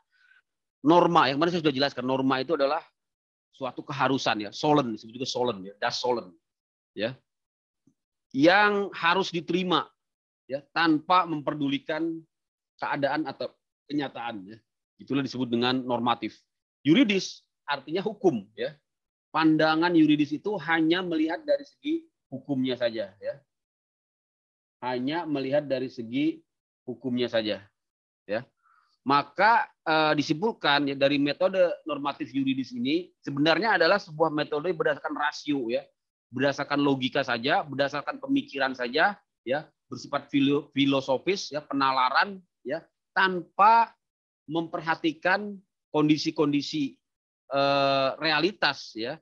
[SPEAKER 1] norma, yang mana saya sudah jelaskan, norma itu adalah suatu keharusan ya, solen, disebut juga solen ya, das solen ya, yang harus diterima ya tanpa memperdulikan keadaan atau kenyataan ya. Itulah disebut dengan normatif. Yuridis artinya hukum ya. Pandangan yuridis itu hanya melihat dari segi hukumnya saja ya. Hanya melihat dari segi hukumnya saja ya. Maka disimpulkan ya, dari metode normatif yuridis ini sebenarnya adalah sebuah metode berdasarkan rasio ya, berdasarkan logika saja, berdasarkan pemikiran saja ya, bersifat filosofis ya, penalaran ya, tanpa memperhatikan kondisi-kondisi realitas ya,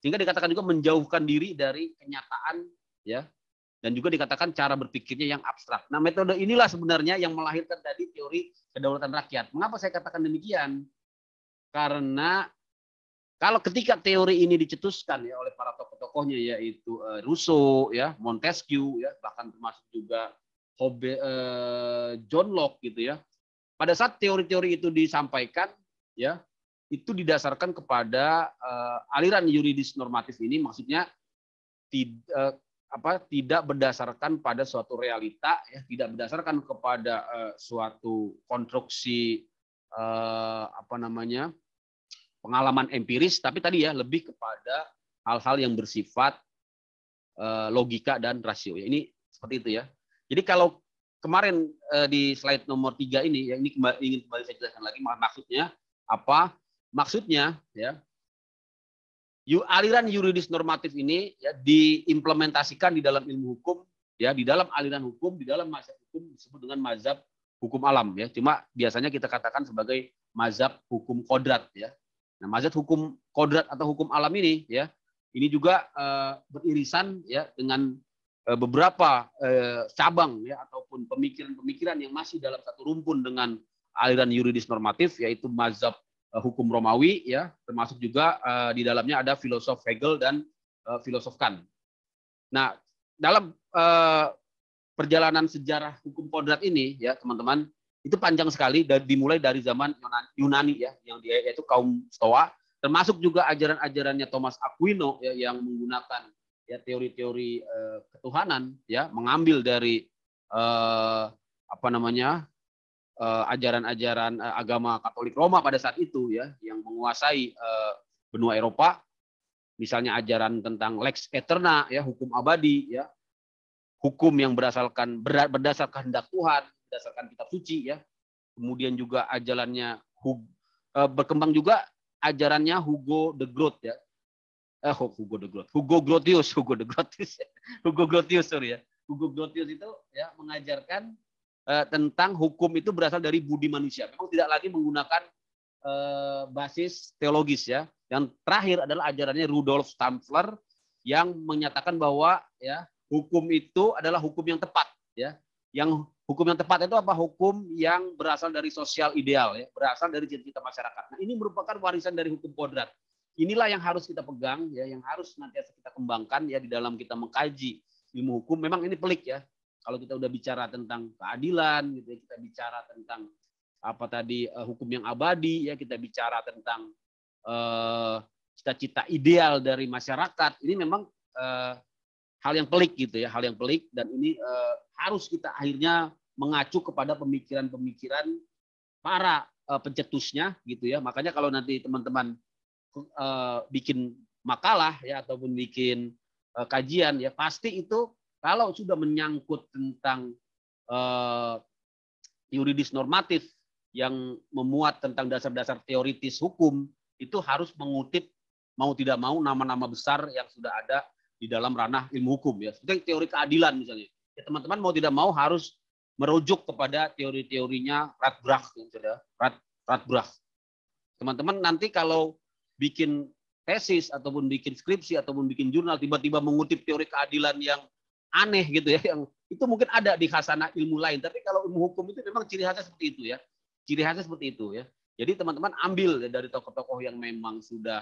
[SPEAKER 1] sehingga dikatakan juga menjauhkan diri dari kenyataan ya, dan juga dikatakan cara berpikirnya yang abstrak. Nah, metode inilah sebenarnya yang melahirkan tadi teori kedaulatan rakyat. Mengapa saya katakan demikian? Karena kalau ketika teori ini dicetuskan ya oleh para tokoh-tokohnya, yaitu Rousseau, ya, Montesquieu, ya, bahkan termasuk juga John Locke, gitu ya. Pada saat teori-teori itu disampaikan, ya, itu didasarkan kepada aliran yuridis normatif ini, maksudnya tidak berdasarkan pada suatu realita, ya, tidak berdasarkan kepada suatu konstruksi pengalaman empiris, tapi tadi ya lebih kepada hal-hal yang bersifat logika dan rasio. Ya, ini seperti itu ya. Jadi kalau kemarin di slide nomor 3 ini, ya, ini ingin kembali saya jelaskan lagi maksudnya apa? Maksudnya ya, aliran yuridis normatif ini ya diimplementasikan di dalam ilmu hukum, ya, di dalam aliran hukum, di dalam mazhab hukum disebut dengan mazhab hukum alam ya. Cuma biasanya kita katakan sebagai mazhab hukum kodrat ya. Nah, mazhab hukum kodrat atau hukum alam ini ya, ini juga beririsan ya dengan beberapa cabang ya ataupun pemikiran-pemikiran yang masih dalam satu rumpun dengan aliran yuridis normatif, yaitu mazhab hukum Romawi ya, termasuk juga di dalamnya ada filosof Hegel dan filosof Kant. Nah, dalam perjalanan sejarah hukum kodrat ini ya teman-teman, itu panjang sekali, dimulai dari zaman Yunani ya, yang dia yaitu kaum Stoa, termasuk juga ajaran-ajarannya Thomas Aquino ya, yang menggunakan ya teori-teori ketuhanan ya, mengambil dari ajaran-ajaran agama Katolik Roma pada saat itu ya, yang menguasai benua Eropa, misalnya ajaran tentang lex eterna ya, hukum abadi ya, hukum yang berdasarkan kehendak Tuhan, berdasarkan kitab suci ya. Kemudian juga ajarannya berkembang juga ajarannya Hugo de Groot ya. Hugo Grotius itu ya mengajarkan tentang hukum itu berasal dari budi manusia. Memang tidak lagi menggunakan basis teologis ya. Yang terakhir adalah ajarannya Rudolf Stampfler yang menyatakan bahwa ya hukum itu adalah hukum yang tepat ya. Yang hukum yang tepat itu apa? Hukum yang berasal dari sosial ideal ya, berasal dari cita-cita masyarakat. Nah, ini merupakan warisan dari hukum kodrat. Inilah yang harus kita pegang ya, yang harus nanti kita kembangkan ya di dalam kita mengkaji ilmu hukum. Memang ini pelik ya. Kalau kita udah bicara tentang keadilan, gitu, kita bicara tentang apa tadi hukum yang abadi, ya kita bicara tentang cita-cita ideal dari masyarakat. Ini memang hal yang pelik gitu ya, hal yang pelik, dan ini harus kita akhirnya mengacu kepada pemikiran-pemikiran para pencetusnya gitu ya. Makanya kalau nanti teman-teman bikin makalah ya ataupun bikin kajian ya, pasti itu kalau sudah menyangkut tentang yuridis normatif yang memuat tentang dasar-dasar teoritis hukum, itu harus mengutip mau tidak mau nama-nama besar yang sudah ada di dalam ranah ilmu hukum ya. Seperti teori keadilan misalnya. Ya, teman-teman mau tidak mau harus merujuk kepada teori-teorinya Radbruch ya, Radbruch. Teman-teman nanti kalau bikin tesis ataupun bikin skripsi ataupun bikin jurnal tiba-tiba mengutip teori keadilan yang aneh gitu ya, yang itu mungkin ada di khasanah ilmu lain, tapi kalau ilmu hukum itu memang ciri khasnya seperti itu ya, ciri khasnya seperti itu ya. Jadi teman-teman ambil dari tokoh-tokoh yang memang sudah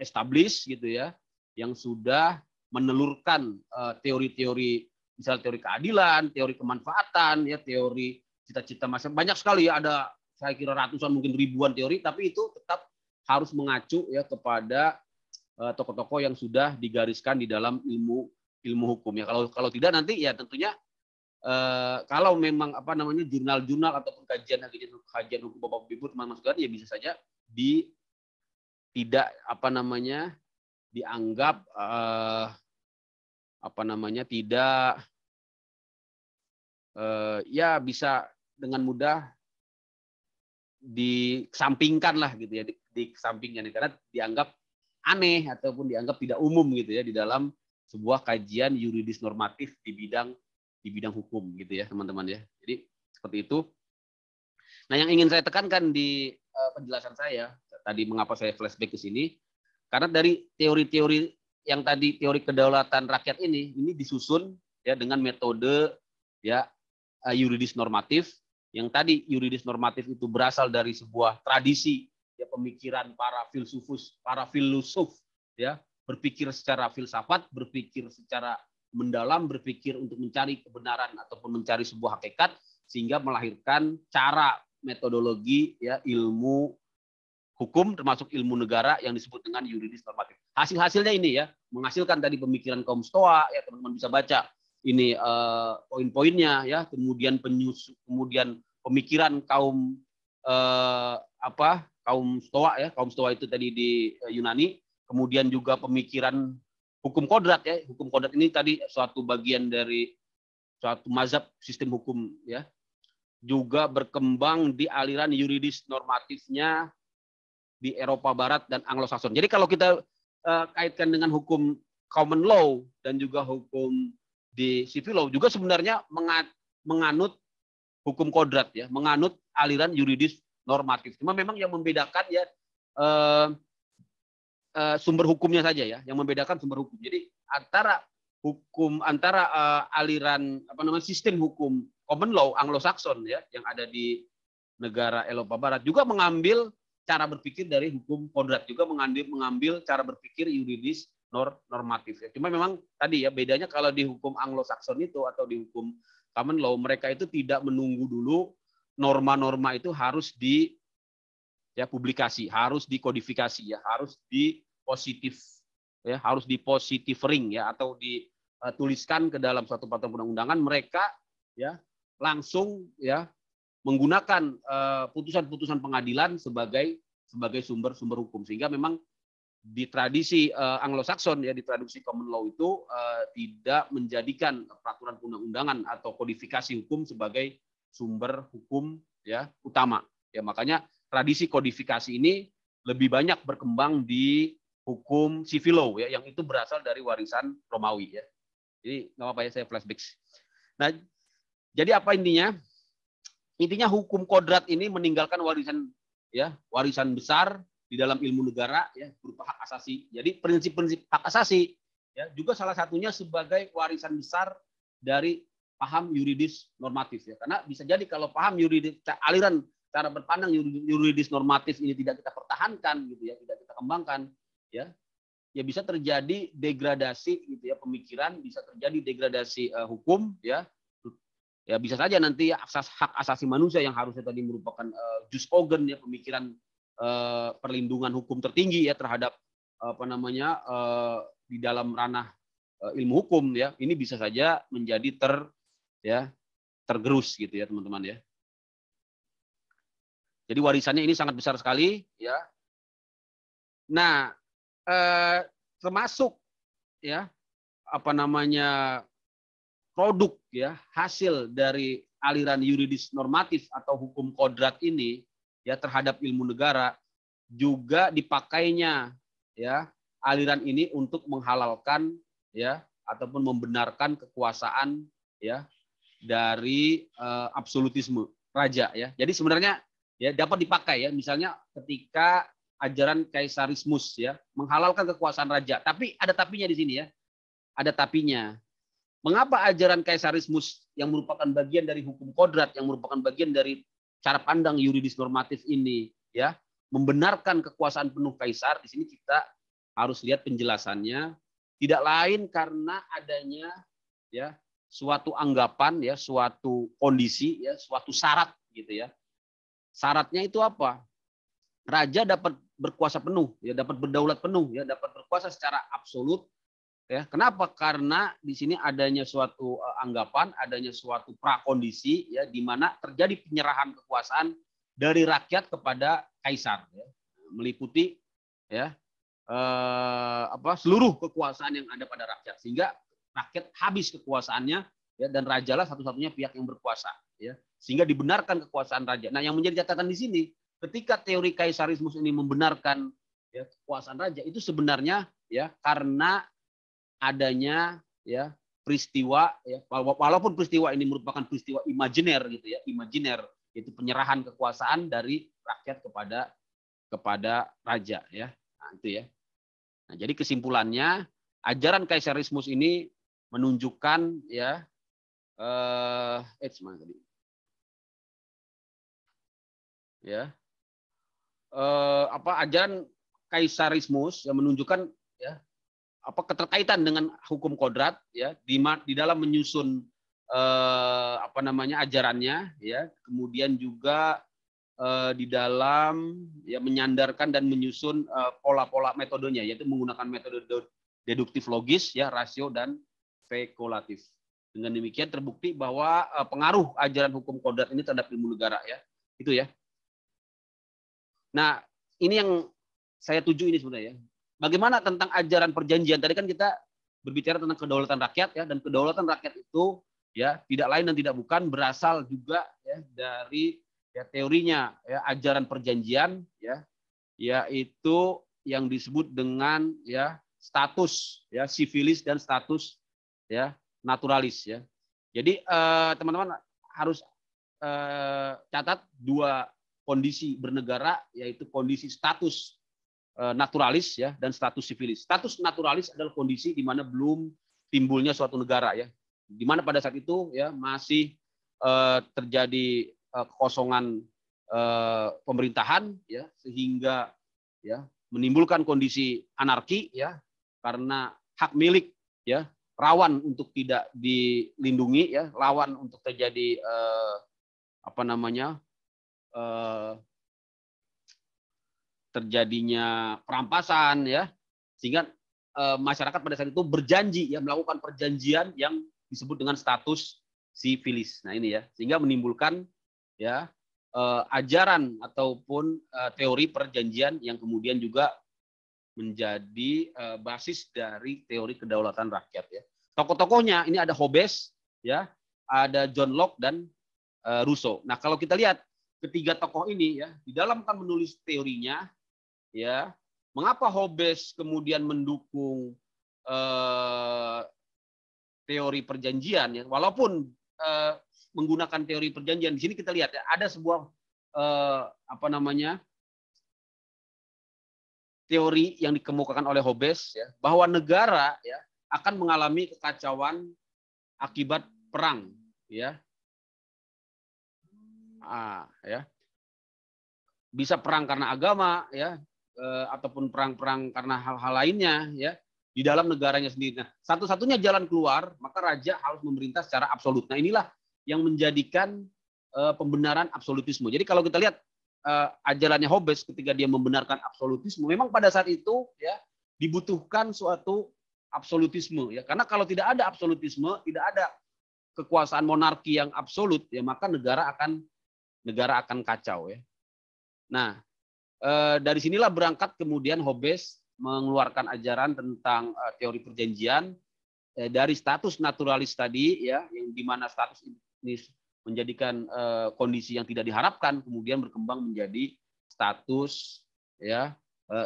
[SPEAKER 1] established gitu ya, yang sudah menelurkan teori-teori, misal teori keadilan, teori kemanfaatan ya, teori cita-cita masa banyak sekali ya, ada saya kira ratusan mungkin ribuan teori, tapi itu tetap harus mengacu ya kepada tokoh-tokoh yang sudah digariskan di dalam ilmu hukum ya. Kalau tidak nanti ya tentunya kalau memang jurnal-jurnal ataupun kajian hukum Bapak Ibu teman-teman sekalian ya bisa saja tidak dianggap tidak ya bisa dengan mudah dikesampingkan lah gitu ya, dikesampingkan karena dianggap aneh ataupun dianggap tidak umum gitu ya di dalam sebuah kajian yuridis normatif di bidang hukum gitu ya teman-teman ya. Jadi seperti itu. Nah, yang ingin saya tekankan di penjelasan saya tadi, mengapa saya flashback ke sini, karena dari teori-teori yang tadi, teori kedaulatan rakyat ini disusun ya dengan metode ya yuridis normatif. Yang tadi yuridis normatif itu berasal dari sebuah tradisi ya pemikiran para filosof ya, berpikir secara filsafat, berpikir secara mendalam, berpikir untuk mencari kebenaran ataupun mencari sebuah hakikat, sehingga melahirkan cara metodologi ya ilmu hukum termasuk ilmu negara yang disebut dengan yuridis normatif. Hasil-hasilnya ini ya menghasilkan tadi pemikiran kaum Stoa ya, teman-teman bisa baca ini poin-poinnya ya, kemudian pemikiran kaum Stoa ya, kaum Stoa itu tadi di Yunani, kemudian juga pemikiran hukum kodrat ya. Hukum kodrat ini tadi suatu bagian dari suatu mazhab sistem hukum ya. Juga berkembang di aliran yuridis normatifnya di Eropa Barat dan Anglo-Saxon. Jadi kalau kita kaitkan dengan hukum common law dan juga hukum di civil law juga sebenarnya menganut hukum kodrat ya, menganut aliran yuridis normatif. Cuma memang yang membedakan ya sumber hukumnya saja ya, yang membedakan sumber hukum. Jadi antara aliran sistem hukum common law Anglo-Saxon ya yang ada di negara Eropa Barat juga mengambil cara berpikir dari hukum kodrat, juga mengambil cara berpikir yuridis normatif ya. Cuma memang tadi ya bedanya kalau di hukum Anglo-Saxon itu atau di hukum common law, mereka itu tidak menunggu dulu norma-norma itu harus publikasi, harus dikodifikasi ya, harus harus dipositifering ya atau dituliskan ke dalam suatu peraturan undang-undangan. Mereka ya langsung ya menggunakan putusan-putusan pengadilan sebagai sumber hukum, sehingga memang di tradisi Anglo-Saxon ya, di tradisi common law itu tidak menjadikan peraturan undang-undangan atau kodifikasi hukum sebagai sumber hukum ya utama ya. Makanya tradisi kodifikasi ini lebih banyak berkembang di hukum civil law ya, yang itu berasal dari warisan Romawi ya. Jadi nggak apa-apa ya saya flashback. Nah, jadi apa intinya? Intinya hukum kodrat ini meninggalkan warisan besar di dalam ilmu negara ya, berupa hak asasi. Jadi prinsip-prinsip hak asasi ya juga salah satunya sebagai warisan besar dari paham yuridis normatif ya. Karena bisa jadi kalau paham yuridis, aliran cara berpandang yuridis normatif ini tidak kita pertahankan gitu ya, tidak kita kembangkan ya bisa terjadi degradasi gitu ya pemikiran, bisa terjadi degradasi hukum ya. Ya bisa saja nanti hak asasi manusia yang harusnya tadi merupakan jus cogen ya, pemikiran perlindungan hukum tertinggi ya terhadap di dalam ranah ilmu hukum ya, ini bisa saja menjadi tergerus gitu ya teman-teman ya. Jadi warisannya ini sangat besar sekali ya. Nah, termasuk ya produk ya hasil dari aliran yuridis normatif atau hukum kodrat ini ya terhadap ilmu negara, juga dipakainya ya aliran ini untuk menghalalkan ya ataupun membenarkan kekuasaan ya dari absolutisme raja ya. Jadi sebenarnya ya dapat dipakai ya, misalnya ketika ajaran kaisarismus ya menghalalkan kekuasaan raja, tapi ada tapinya di sini ya. Ada tapinya. Mengapa ajaran kaisarismus yang merupakan bagian dari hukum kodrat, yang merupakan bagian dari cara pandang yuridis normatif ini ya membenarkan kekuasaan penuh kaisar? Di sini kita harus lihat penjelasannya, tidak lain karena adanya ya suatu anggapan ya, suatu kondisi ya, suatu syarat gitu ya. Syaratnya itu apa? Raja dapat berkuasa penuh ya, dapat berdaulat penuh ya, dapat berkuasa secara absolut ya. Kenapa? Karena di sini adanya suatu anggapan, adanya suatu prakondisi ya, di mana terjadi penyerahan kekuasaan dari rakyat kepada kaisar ya, meliputi ya seluruh kekuasaan yang ada pada rakyat, sehingga rakyat habis kekuasaannya ya, dan rajalah satu-satunya pihak yang berkuasa ya, sehingga dibenarkan kekuasaan raja. Nah, yang menjadi catatan di sini, ketika teori kaisarismus ini membenarkan ya kekuasaan raja, itu sebenarnya ya karena adanya ya peristiwa ya, walaupun peristiwa ini merupakan peristiwa imajiner gitu ya, imajiner, yaitu penyerahan kekuasaan dari rakyat kepada raja ya. Nah, itu ya. Nah, jadi kesimpulannya, ajaran kaisarismus ini menunjukkan ya ajaran kaisarismus yang menunjukkan ya keterkaitan dengan hukum kodrat ya, di dalam menyusun ajarannya ya, kemudian juga di dalam ya menyandarkan dan menyusun pola-pola metodenya, yaitu menggunakan metode deduktif logis ya, rasio dan spekulatif. Dengan demikian terbukti bahwa pengaruh ajaran hukum kodrat ini terhadap ilmu negara ya, itu ya. Nah, ini yang saya tuju ini sebenarnya. Bagaimana tentang ajaran perjanjian? Tadi kan kita berbicara tentang kedaulatan rakyat ya, dan kedaulatan rakyat itu ya tidak lain dan tidak bukan berasal juga ya dari ya teorinya ya ajaran perjanjian ya, yaitu yang disebut dengan ya status ya sivilis dan status ya naturalis ya. Jadi teman-teman harus catat dua kondisi bernegara, yaitu kondisi status naturalis ya dan status sivilis. Status naturalis adalah kondisi di mana belum timbulnya suatu negara ya, di mana pada saat itu ya masih terjadi kekosongan pemerintahan ya, sehingga ya menimbulkan kondisi anarki ya, karena hak milik ya rawan untuk tidak dilindungi ya, rawan untuk terjadi terjadinya perampasan ya, sehingga masyarakat pada saat itu berjanji ya melakukan perjanjian yang disebut dengan status sivilis. Nah ini ya, sehingga menimbulkan ya ajaran ataupun teori perjanjian yang kemudian juga menjadi basis dari teori kedaulatan rakyat ya. Tokoh-tokohnya ini ada Hobbes ya, ada John Locke dan Rousseau. Nah, kalau kita lihat ketiga tokoh ini ya, di dalam kan menulis teorinya ya, mengapa Hobbes kemudian mendukung teori perjanjian ya, walaupun menggunakan teori perjanjian. Di sini kita lihat ya, ada sebuah teori yang dikemukakan oleh Hobbes ya, bahwa negara ya akan mengalami kekacauan akibat perang ya. Ya. Bisa perang karena agama ya, ataupun perang-perang karena hal-hal lainnya ya di dalam negaranya sendiri. Nah, satu-satunya jalan keluar, maka raja harus memerintah secara absolut. Nah, inilah yang menjadikan pembenaran absolutisme. Jadi kalau kita lihat ajarannya Hobbes ketika dia membenarkan absolutisme, memang pada saat itu ya dibutuhkan suatu absolutisme ya, karena kalau tidak ada absolutisme, tidak ada kekuasaan monarki yang absolut ya, maka negara akan kacau ya. Nah, dari sinilah berangkat kemudian Hobbes mengeluarkan ajaran tentang teori perjanjian dari status naturalis tadi ya, yang dimana status ini menjadikan kondisi yang tidak diharapkan, kemudian berkembang menjadi status ya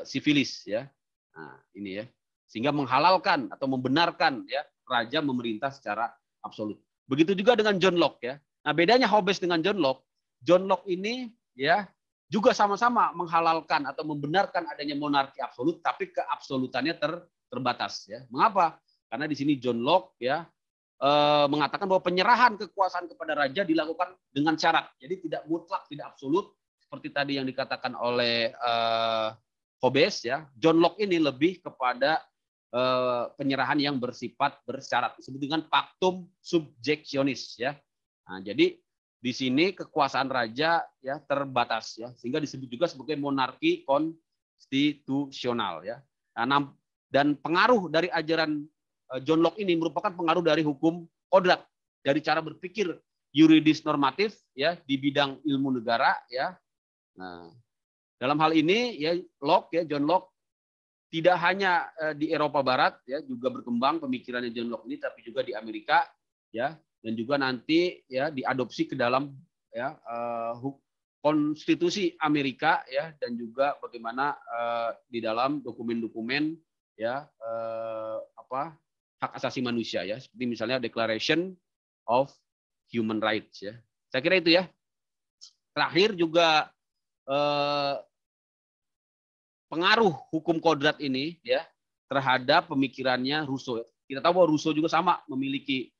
[SPEAKER 1] sivilis ya. Nah, ini ya, sehingga menghalalkan atau membenarkan ya raja memerintah secara absolut. Begitu juga dengan John Locke ya. Nah, bedanya Hobbes dengan John Locke ini ya juga sama-sama menghalalkan atau membenarkan adanya monarki absolut, tapi keabsolutannya terbatas ya. Mengapa? Karena di sini John Locke ya mengatakan bahwa penyerahan kekuasaan kepada raja dilakukan dengan syarat. Jadi tidak mutlak, tidak absolut seperti tadi yang dikatakan oleh Hobbes ya. John Locke ini lebih kepada penyerahan yang bersifat bersyarat, disebut dengan Pactum Subjectionis ya. Nah, jadi di sini kekuasaan raja ya terbatas ya, sehingga disebut juga sebagai monarki konstitusional ya. Nah, dan pengaruh dari ajaran John Locke ini merupakan pengaruh dari hukum kodrat, dari cara berpikir yuridis normatif ya di bidang ilmu negara ya. Nah, dalam hal ini ya John Locke tidak hanya di Eropa Barat ya, juga berkembang pemikirannya John Locke ini, tapi juga di Amerika ya, dan juga nanti ya diadopsi ke dalam ya konstitusi Amerika ya, dan juga bagaimana di dalam dokumen-dokumen ya hak asasi manusia ya, seperti misalnya Declaration of Human Rights ya. Saya kira itu ya. Terakhir juga pengaruh hukum kodrat ini ya terhadap pemikirannya Rousseau. Kita tahu bahwa Rousseau juga sama memiliki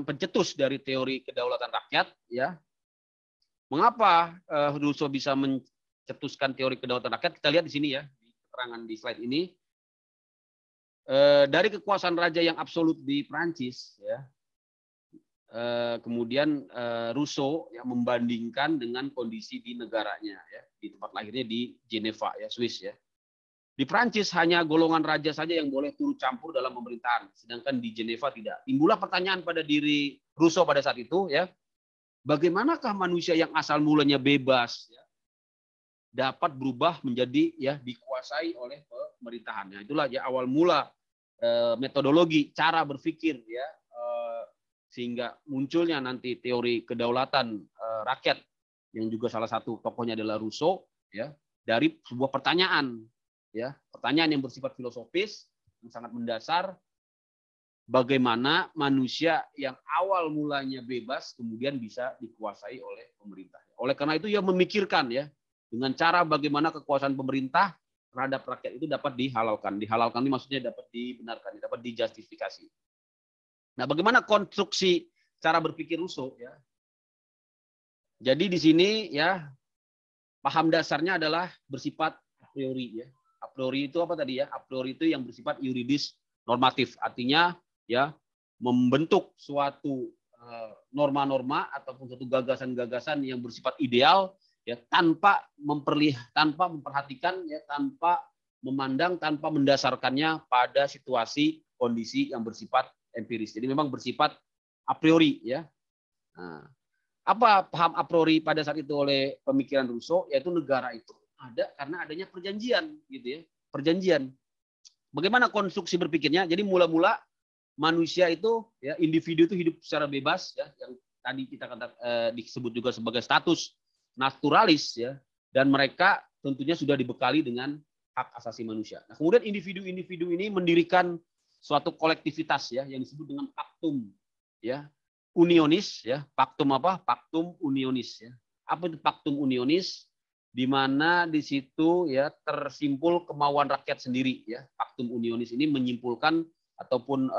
[SPEAKER 1] pencetus dari teori kedaulatan rakyat ya. Mengapa Rousseau bisa mencetuskan teori kedaulatan rakyat? Kita lihat di sini ya, di keterangan di slide ini. Dari kekuasaan raja yang absolut di Prancis ya. Kemudian Rousseau ya membandingkan dengan kondisi di negaranya ya, di tempat lahirnya di Geneva ya, Swiss ya. Di Prancis hanya golongan raja saja yang boleh turut campur dalam pemerintahan, sedangkan di Geneva tidak. Timbullah pertanyaan pada diri Rousseau pada saat itu ya, bagaimanakah manusia yang asal mulanya bebas ya, dapat berubah menjadi ya dikuasai oleh pemerintahannya. Itulah ya awal mula metodologi cara berpikir ya, sehingga munculnya nanti teori kedaulatan rakyat yang juga salah satu tokohnya adalah Rousseau ya, dari sebuah pertanyaan ya, pertanyaan yang bersifat filosofis yang sangat mendasar, bagaimana manusia yang awal mulanya bebas kemudian bisa dikuasai oleh pemerintah. Oleh karena itu ia memikirkan ya, dengan cara bagaimana kekuasaan pemerintah terhadap rakyat itu dapat dihalalkan. Dihalalkan ini maksudnya dapat dibenarkan, dapat dijustifikasi. Nah, bagaimana konstruksi cara berpikir Rousseau ya? Jadi di sini ya paham dasarnya adalah bersifat a priori ya. A priori itu apa tadi ya? A priori itu yang bersifat yuridis normatif, artinya ya membentuk suatu norma-norma ataupun suatu gagasan-gagasan yang bersifat ideal ya, tanpa memperhatikan ya, tanpa memandang, tanpa mendasarkannya pada situasi kondisi yang bersifat empiris. Jadi memang bersifat a priori ya. Nah, apa paham a priori pada saat itu oleh pemikiran Rousseau? Yaitu negara itu ada karena adanya perjanjian gitu ya. Perjanjian. Bagaimana konstruksi berpikirnya? Jadi mula-mula manusia itu ya, individu itu hidup secara bebas ya, yang tadi kita disebut juga sebagai status naturalis ya, dan mereka tentunya sudah dibekali dengan hak asasi manusia. Nah, kemudian individu-individu ini mendirikan suatu kolektivitas ya, yang disebut dengan Pactum ya Unionis ya. Pactum apa? Pactum Unionis ya. Apa itu Pactum Unionis? Di mana di situ ya tersimpul kemauan rakyat sendiri ya. Pactum Unionis ini menyimpulkan ataupun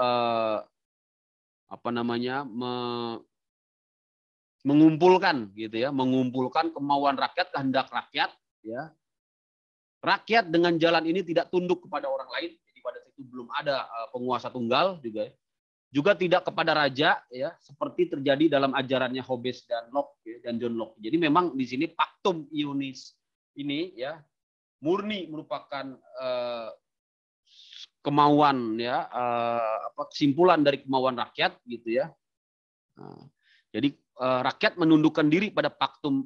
[SPEAKER 1] mengumpulkan gitu ya, mengumpulkan kemauan rakyat, kehendak rakyat ya. Rakyat dengan jalan ini tidak tunduk kepada orang lain. Jadi pada situ belum ada penguasa tunggal juga ya. Juga tidak kepada raja ya, seperti terjadi dalam ajarannya Hobbes dan Locke ya, dan John Locke. Jadi memang di sini Pactum Unionis ini ya murni merupakan kemauan ya, kesimpulan dari kemauan rakyat gitu ya. Nah, jadi rakyat menundukkan diri pada Pactum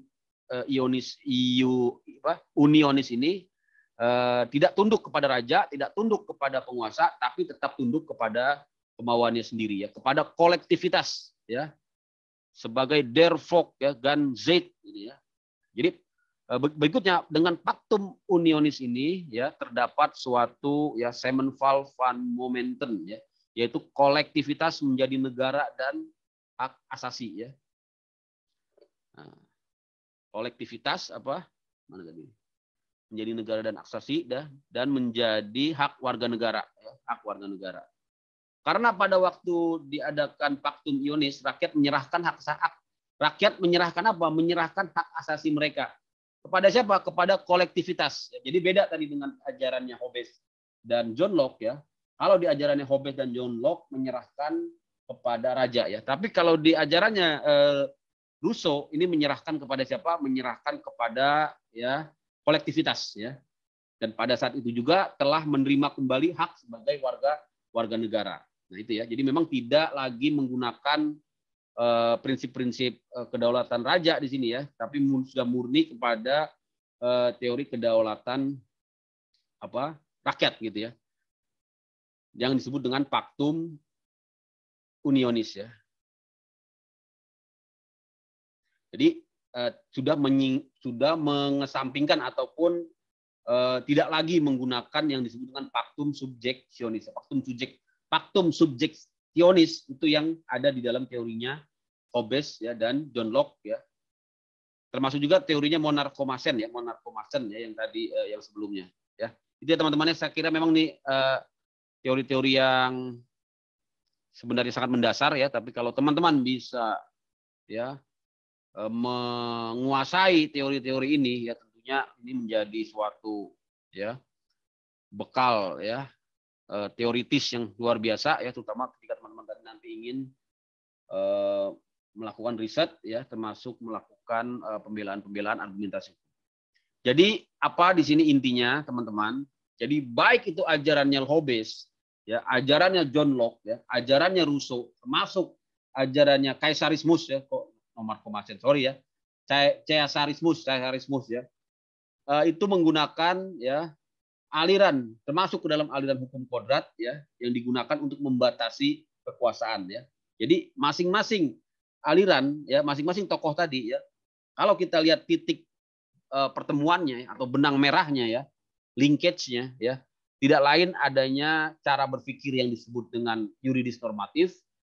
[SPEAKER 1] Unionis ini, tidak tunduk kepada raja, tidak tunduk kepada penguasa, tapi tetap tunduk kepada kemauannya sendiri ya, kepada kolektivitas ya, sebagai der Volk ya, Ganzeit ini ya. Jadi berikutnya dengan Pactum Unionis ini ya terdapat suatu ya Semenval van Momenten ya, yaitu kolektivitas menjadi negara dan hak asasi ya. Nah, kolektivitas apa? Mana tadi? Menjadi negara dan hak asasi dan menjadi hak warga negara ya, hak warga negara. Karena pada waktu diadakan Pactum Unionis, rakyat menyerahkan hak apa? Menyerahkan hak asasi mereka Kepada siapa? Kepada kolektivitas. Jadi beda tadi dengan ajarannya Hobbes dan John Locke ya. Kalau di ajarannya Hobbes dan John Locke menyerahkan kepada raja ya. Tapi kalau di ajarannya Rousseau ini menyerahkan kepada siapa? Menyerahkan kepada ya kolektivitas ya. Dan pada saat itu juga telah menerima kembali hak sebagai warga negara. Nah itu ya. Jadi memang tidak lagi menggunakan prinsip-prinsip kedaulatan raja di sini ya, tapi sudah murni kepada teori kedaulatan rakyat gitu ya, yang disebut dengan Pactum Unionis ya. Jadi sudah mengesampingkan ataupun tidak lagi menggunakan yang disebut dengan Pactum Subjectionis. Pactum Subjectionis itu yang ada di dalam teorinya Hobbes ya dan John Locke ya. Termasuk juga teorinya monarkomasen ya yang tadi yang sebelumnya ya. Itu ya teman-teman, saya kira memang nih teori-teori yang sebenarnya sangat mendasar ya, tapi kalau teman-teman bisa ya menguasai teori-teori ini ya, tentunya ini menjadi suatu ya bekal ya teoritis yang luar biasa ya, terutama ketika teman-teman nanti ingin melakukan riset ya, termasuk melakukan pembelaan argumentasi. Jadi apa di sini intinya teman-teman? Jadi baik itu ajarannya Hobbes ya, ajarannya John Locke ya, ajarannya Rousseau, termasuk ajarannya Kaisarismus ya, kok nomor komasen sorry ya, Caesarismus ya, itu menggunakan ya aliran, termasuk ke dalam aliran hukum kodrat ya, yang digunakan untuk membatasi kekuasaan ya. Jadi masing-masing aliran ya, masing-masing tokoh tadi ya, kalau kita lihat titik pertemuannya atau benang merahnya ya, linkage-nya ya, tidak lain adanya cara berpikir yang disebut dengan yuridis normatif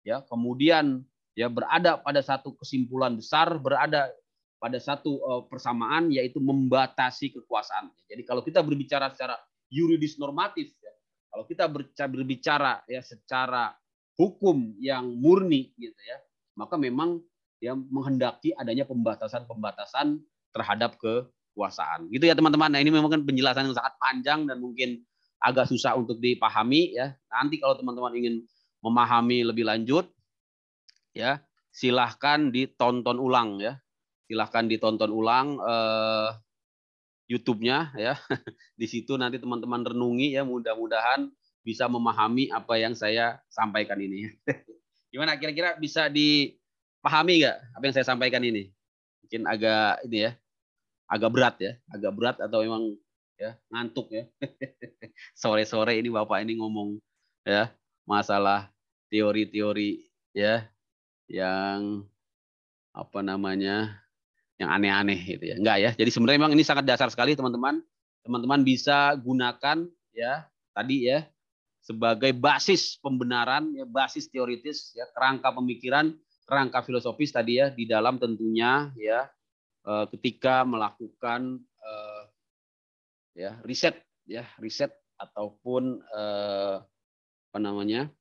[SPEAKER 1] ya, kemudian ya berada pada satu kesimpulan besar, berada pada satu persamaan, yaitu membatasi kekuasaan. Jadi kalau kita berbicara secara yuridis normatif ya, kalau kita berbicara ya secara hukum yang murni gitu ya, maka memang ya menghendaki adanya pembatasan terhadap kekuasaan. Gitu ya teman-teman. Nah, ini memang kan penjelasan yang sangat panjang dan mungkin agak susah untuk dipahami ya. Nanti kalau teman-teman ingin memahami lebih lanjut ya, silahkan ditonton ulang ya. Silahkan ditonton ulang YouTube-nya ya. Di situ nanti teman-teman renungi ya, mudah-mudahan bisa memahami apa yang saya sampaikan ini. Gimana kira-kira bisa dipahami nggak apa yang saya sampaikan ini? Mungkin agak ini ya, agak berat atau memang ya ngantuk ya. Sore-sore ini Bapak ini ngomong ya masalah teori-teori ya yang apa namanya, yang aneh-aneh gitu ya. Enggak ya. Jadi sebenarnya memang ini sangat dasar sekali teman-teman. Teman-teman bisa gunakan ya tadi ya sebagai basis pembenaran ya, basis teoritis ya, kerangka pemikiran, kerangka filosofis tadi ya, di dalam tentunya ya ketika melakukan ya riset ataupun apa namanya,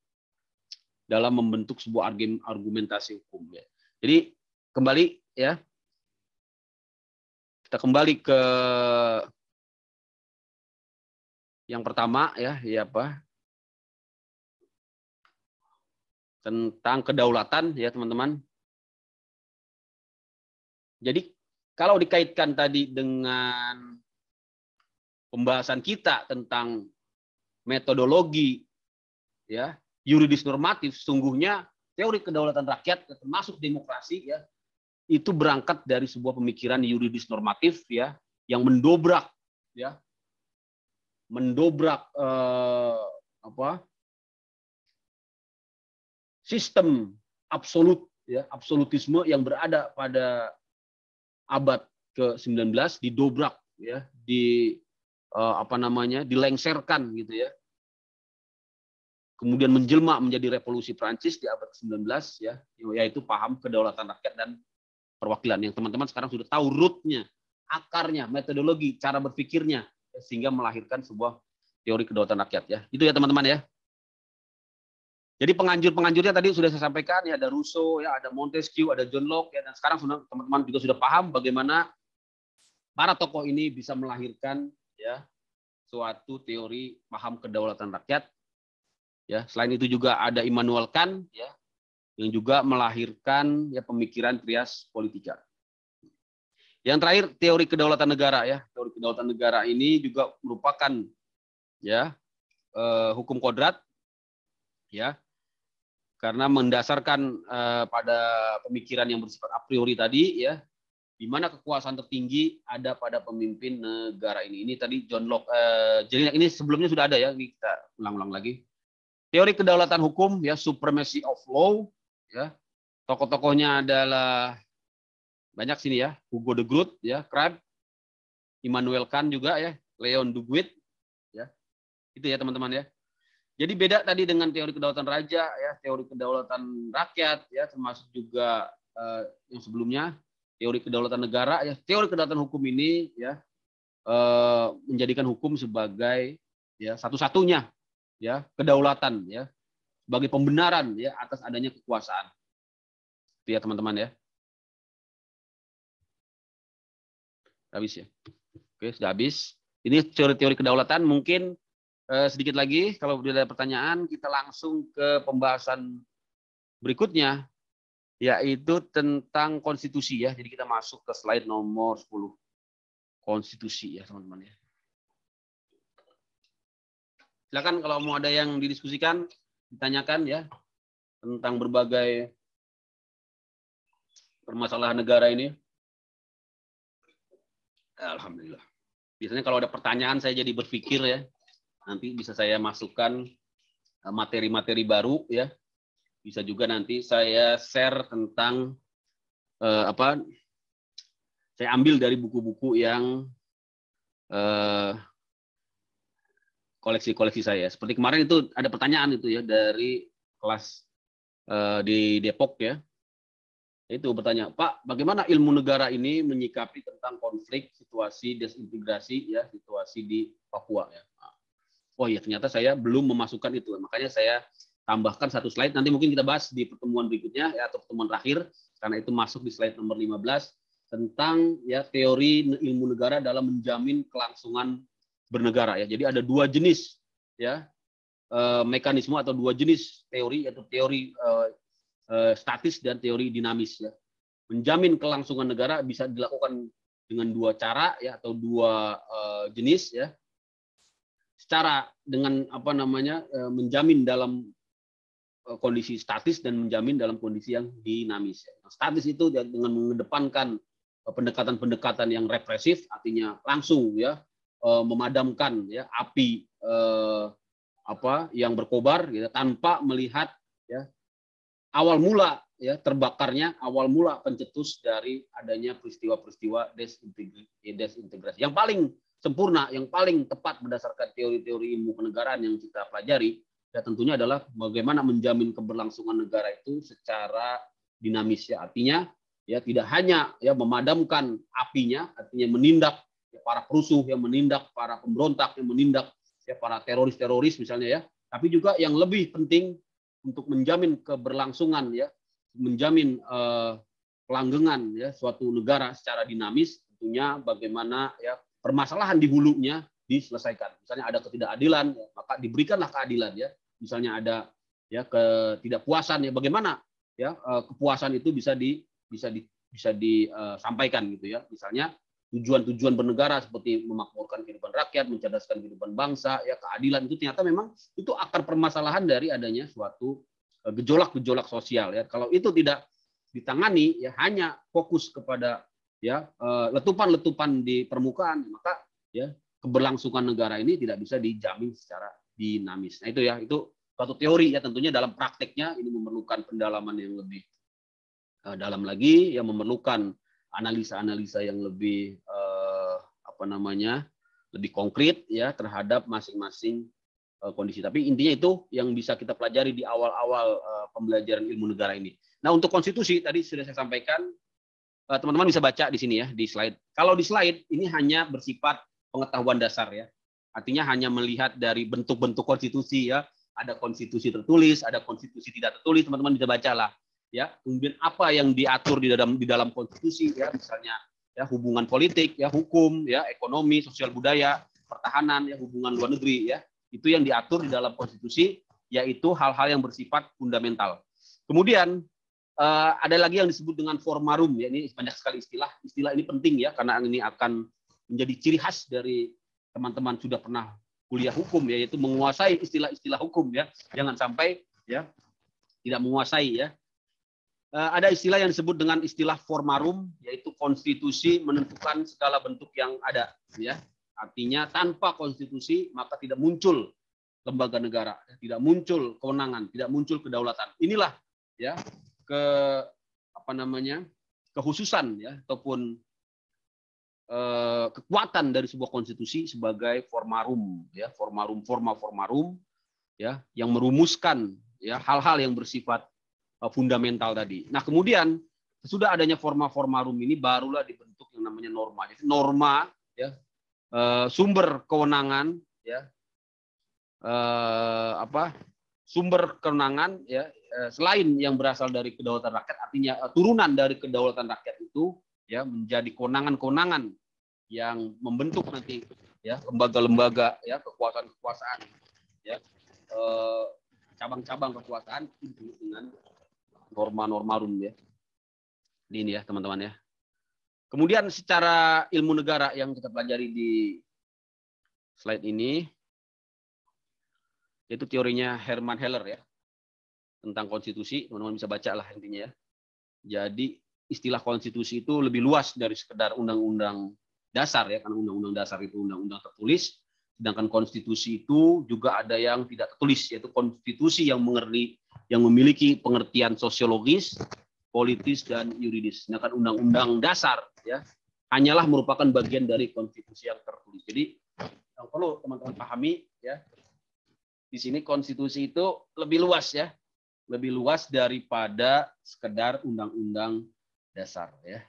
[SPEAKER 1] dalam membentuk sebuah argumentasi hukum ya. Jadi kembali ya, kita kembali ke yang pertama ya apa, tentang kedaulatan ya teman-teman. Jadi kalau dikaitkan tadi dengan pembahasan kita tentang metodologi ya yuridis normatif, sungguhnya teori kedaulatan rakyat termasuk demokrasi ya, itu berangkat dari sebuah pemikiran yuridis normatif ya, yang mendobrak sistem absolut ya, absolutisme yang berada pada abad ke-19, didobrak ya, dilengserkan gitu ya. Kemudian menjelma menjadi revolusi Prancis di abad ke-19 ya, yaitu paham kedaulatan rakyat dan perwakilan yang teman-teman sekarang sudah tahu rootnya, akarnya, metodologi, cara berpikirnya, sehingga melahirkan sebuah teori kedaulatan rakyat ya. Itu ya teman-teman ya. Jadi penganjurnya tadi sudah saya sampaikan ya, ada Rousseau ya, ada Montesquieu, ada John Locke ya, dan sekarang teman-teman juga sudah paham bagaimana para tokoh ini bisa melahirkan ya suatu teori paham kedaulatan rakyat. Ya, selain itu juga ada Immanuel Kant ya yang juga melahirkan ya pemikiran trias politika. Yang terakhir teori kedaulatan negara ya. Teori kedaulatan negara ini juga merupakan ya hukum kodrat ya. Karena mendasarkan pada pemikiran yang bersifat a priori tadi ya, di mana kekuasaan tertinggi ada pada pemimpin negara ini. Ini tadi John Locke, jadi ini sebelumnya sudah ada ya, ini kita ulang-ulang lagi. Teori kedaulatan hukum ya, supremacy of law ya. Tokoh-tokohnya adalah banyak sini ya, Hugo de Groot ya, Crabbe, Immanuel Kant juga ya, Leon Duguid ya. Itu ya teman-teman ya. Jadi beda tadi dengan teori kedaulatan raja ya, teori kedaulatan rakyat ya, termasuk juga yang sebelumnya teori kedaulatan negara ya. Teori kedaulatan hukum ini ya menjadikan hukum sebagai ya satu-satunya ya kedaulatan ya, sebagai pembenaran ya atas adanya kekuasaan. Itu ya teman-teman ya. Habis ya. Oke, sudah habis. Ini teori-teori kedaulatan. Mungkin sedikit lagi, kalau ada pertanyaan, kita langsung ke pembahasan berikutnya, yaitu tentang konstitusi ya. Jadi kita masuk ke slide nomor 10. Konstitusi ya teman-teman ya. Silakan kalau mau ada yang didiskusikan, ditanyakan ya, tentang berbagai permasalahan negara ini. Alhamdulillah. Biasanya kalau ada pertanyaan saya jadi berpikir ya. Nanti bisa saya masukkan materi-materi baru ya. Bisa juga nanti saya share tentang saya ambil dari buku-buku yang koleksi-koleksi saya. Seperti kemarin itu ada pertanyaan itu ya dari kelas di Depok ya. Itu bertanya, Pak, bagaimana ilmu negara ini menyikapi tentang konflik, situasi desintegrasi ya, situasi di Papua ya. Oh iya, ternyata saya belum memasukkan itu. Makanya saya tambahkan satu slide. Nanti mungkin kita bahas di pertemuan berikutnya ya, atau pertemuan terakhir, karena itu masuk di slide nomor 15 tentang ya teori ilmu negara dalam menjamin kelangsungan bernegara ya. Jadi ada dua jenis ya mekanisme atau dua jenis teori, yaitu teori statis dan teori dinamis ya. Menjamin kelangsungan negara bisa dilakukan dengan dua cara ya, atau dua jenis ya. Secara dengan menjamin dalam kondisi statis dan menjamin dalam kondisi yang dinamis. Statis itu dengan mengedepankan pendekatan-pendekatan yang represif, artinya langsung ya memadamkan ya api yang berkobar gitu, tanpa melihat ya awal mula ya terbakarnya, awal mula pencetus dari adanya peristiwa-peristiwa desintegrasi. Yang paling sempurna, yang paling tepat berdasarkan teori-teori ilmu kenegaraan yang kita pelajari, ya tentunya adalah bagaimana menjamin keberlangsungan negara itu secara dinamis ya. Artinya ya tidak hanya ya memadamkan apinya, artinya menindak ya, para perusuh, yang menindak para pemberontak, yang menindak ya para teroris-teroris misalnya ya, tapi juga yang lebih penting untuk menjamin keberlangsungan ya, menjamin kelanggengan ya suatu negara secara dinamis, tentunya bagaimana ya permasalahan di hulunya diselesaikan. Misalnya ada ketidakadilan, ya, maka diberikanlah keadilan ya. Misalnya ada ya ketidakpuasan ya, bagaimana ya kepuasan itu bisa disampaikan gitu ya. Misalnya tujuan-tujuan bernegara seperti memakmurkan kehidupan rakyat, mencerdaskan kehidupan bangsa, ya keadilan itu ternyata memang itu akar permasalahan dari adanya suatu gejolak-gejolak sosial ya. Kalau itu tidak ditangani ya hanya fokus kepada ya letupan-letupan di permukaan, maka ya keberlangsungan negara ini tidak bisa dijamin secara dinamis. Nah itu ya, itu suatu teori ya, tentunya dalam prakteknya ini memerlukan pendalaman yang lebih dalam lagi, yang memerlukan analisa-analisa yang lebih lebih konkret ya terhadap masing-masing kondisi. Tapi intinya itu yang bisa kita pelajari di awal-awal pembelajaran ilmu negara ini. Nah untuk konstitusi tadi sudah saya sampaikan. Teman-teman bisa baca di sini ya, di slide. Kalau di slide ini hanya bersifat pengetahuan dasar ya. Artinya hanya melihat dari bentuk-bentuk konstitusi ya. Ada konstitusi tertulis, ada konstitusi tidak tertulis, teman-teman bisa bacalah ya. Kemudian apa yang diatur di dalam konstitusi ya, misalnya ya, hubungan politik, ya, hukum, ya, ekonomi, sosial budaya, pertahanan, ya, hubungan luar negeri, ya. Itu yang diatur di dalam konstitusi, yaitu hal-hal yang bersifat fundamental. Kemudian ada lagi yang disebut dengan formarum, ya, ini banyak sekali istilah. Istilah ini penting, ya, karena ini akan menjadi ciri khas dari teman-teman sudah pernah kuliah hukum, ya, yaitu menguasai istilah-istilah hukum, ya. Jangan sampai, ya, tidak menguasai, ya. Ada istilah yang disebut dengan istilah formarum, yaitu konstitusi menentukan segala bentuk yang ada, ya. Artinya tanpa konstitusi maka tidak muncul lembaga negara, tidak muncul kewenangan, tidak muncul kedaulatan. Inilah, ya, kekhususan, ya, ataupun kekuatan dari sebuah konstitusi sebagai formarum, ya, formarum, ya, yang merumuskan, ya, hal-hal yang bersifat fundamental tadi. Nah, kemudian sesudah adanya formarum ini barulah dibentuk yang namanya norma. Jadi norma, ya, sumber kewenangan, ya, sumber kewenangan, ya, selain yang berasal dari kedaulatan rakyat, artinya turunan dari kedaulatan rakyat itu, ya, menjadi kewenangan-kewenangan yang membentuk nanti, ya, lembaga-lembaga, ya, kekuasaan-kekuasaan, ya, cabang-cabang kekuasaan itu dengan norma-normarum, ya. Ini, ya, teman-teman, ya. Kemudian secara ilmu negara yang kita pelajari di slide ini, yaitu teorinya Hermann Heller, ya, tentang konstitusi. Teman-teman bisa baca lah intinya, ya. Jadi istilah konstitusi itu lebih luas dari sekedar undang-undang dasar, ya, karena undang-undang dasar itu undang-undang tertulis, sedangkan konstitusi itu juga ada yang tidak tertulis, yaitu konstitusi yang memiliki pengertian sosiologis, politis, dan yuridis. Sedangkan undang-undang dasar, ya, hanyalah merupakan bagian dari konstitusi yang tertulis. Jadi yang perlu teman-teman pahami, ya, di sini konstitusi itu lebih luas, ya, lebih luas daripada sekedar undang-undang dasar, ya.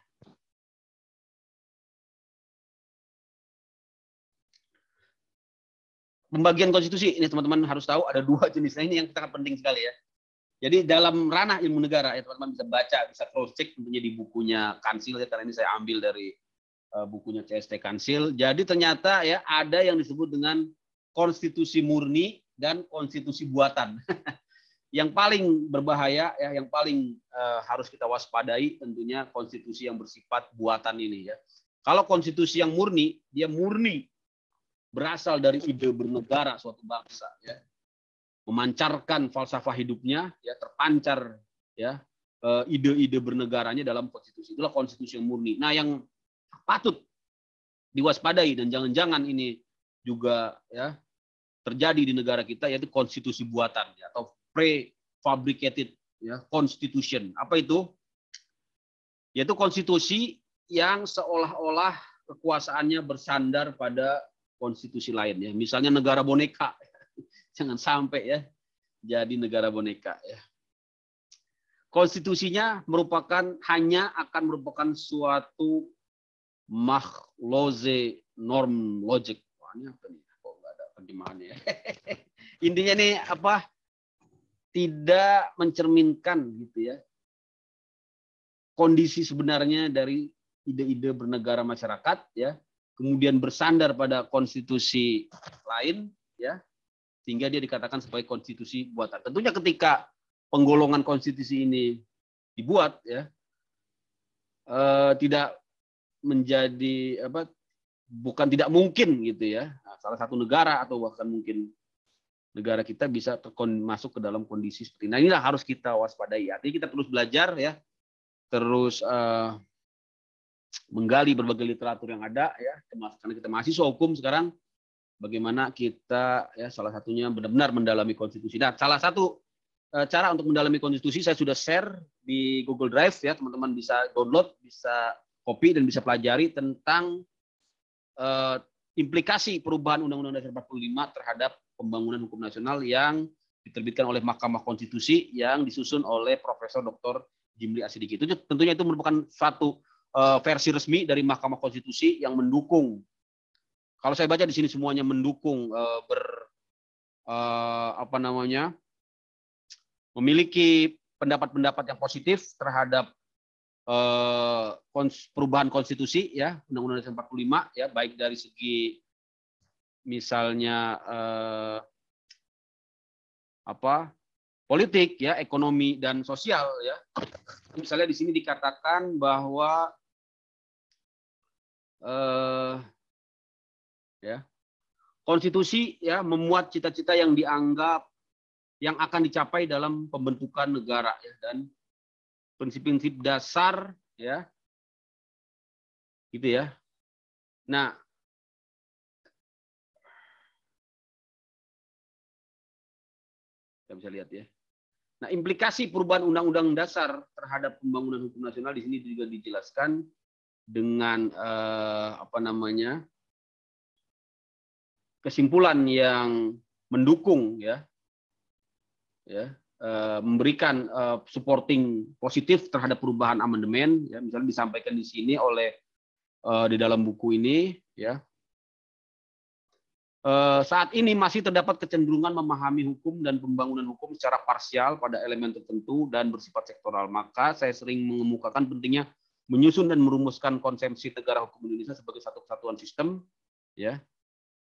[SPEAKER 1] Pembagian konstitusi ini teman-teman harus tahu ada dua jenisnya, ini yang sangat penting sekali, ya. Jadi dalam ranah ilmu negara, ya, teman-teman bisa baca, bisa cross check tentunya di bukunya Kansil, ya, karena ini saya ambil dari bukunya CST Kansil. Jadi ternyata, ya, ada yang disebut dengan konstitusi murni dan konstitusi buatan. Yang paling berbahaya, ya, yang paling harus kita waspadai tentunya konstitusi yang bersifat buatan ini, ya. Kalau konstitusi yang murni, dia murni berasal dari ide bernegara suatu bangsa, ya, memancarkan falsafah hidupnya, ya, terpancar, ya, ide-ide bernegaranya dalam konstitusi. Itulah konstitusi yang murni. Nah, yang patut diwaspadai dan jangan-jangan ini juga, ya, terjadi di negara kita, yaitu konstitusi buatan, ya, atau prefabricated, ya, constitution. Apa itu? Yaitu konstitusi yang seolah-olah kekuasaannya bersandar pada konstitusi lain, ya. Misalnya negara boneka. Jangan sampai, ya, jadi negara boneka, ya. Konstitusinya hanya akan merupakan suatu makhloze norm logic. Wah, ini apa nih? Kok nggak ada terjemahannya, ya? Intinya nih apa? Tidak mencerminkan, gitu, ya, kondisi sebenarnya dari ide-ide bernegara masyarakat, ya, kemudian bersandar pada konstitusi lain, ya, sehingga dia dikatakan sebagai konstitusi buatan. Tentunya ketika penggolongan konstitusi ini dibuat, ya, tidak menjadi bukan tidak mungkin, gitu, ya. Nah, salah satu negara atau bahkan mungkin negara kita bisa masuk ke dalam kondisi seperti ini. Nah, inilah harus kita waspadai. Artinya kita terus belajar, ya, terus menggali berbagai literatur yang ada, ya, karena kita mahasiswa hukum sekarang, bagaimana kita, ya, salah satunya benar-benar mendalami konstitusi. Nah, salah satu cara untuk mendalami konstitusi saya sudah share di Google Drive, ya, teman-teman bisa download, bisa copy dan bisa pelajari tentang implikasi perubahan Undang-Undang Dasar 45 terhadap pembangunan hukum nasional yang diterbitkan oleh Mahkamah Konstitusi yang disusun oleh Profesor Dr. Jimli Asidiki. Itu tentunya itu merupakan satu versi resmi dari Mahkamah Konstitusi yang mendukung. Kalau saya baca di sini semuanya mendukung memiliki pendapat-pendapat yang positif terhadap perubahan konstitusi ya, Undang-Undang Dasar 45 ya, baik dari segi misalnya politik ya, ekonomi dan sosial ya. Misalnya di sini dikatakan bahwa ya, konstitusi ya memuat cita-cita yang dianggap yang akan dicapai dalam pembentukan negara ya, dan prinsip-prinsip dasar ya, gitu ya. Nah, kita bisa lihat ya. Nah, implikasi perubahan Undang-Undang Dasar terhadap pembangunan hukum nasional di sini juga dijelaskan dengan kesimpulan yang mendukung ya, memberikan supporting positif terhadap perubahan amandemen ya, misalnya disampaikan di sini oleh di dalam buku ini ya. Saat ini masih terdapat kecenderungan memahami hukum dan pembangunan hukum secara parsial pada elemen tertentu dan bersifat sektoral. Maka saya sering mengemukakan pentingnya menyusun dan merumuskan konsepsi negara hukum Indonesia sebagai satu kesatuan sistem ya.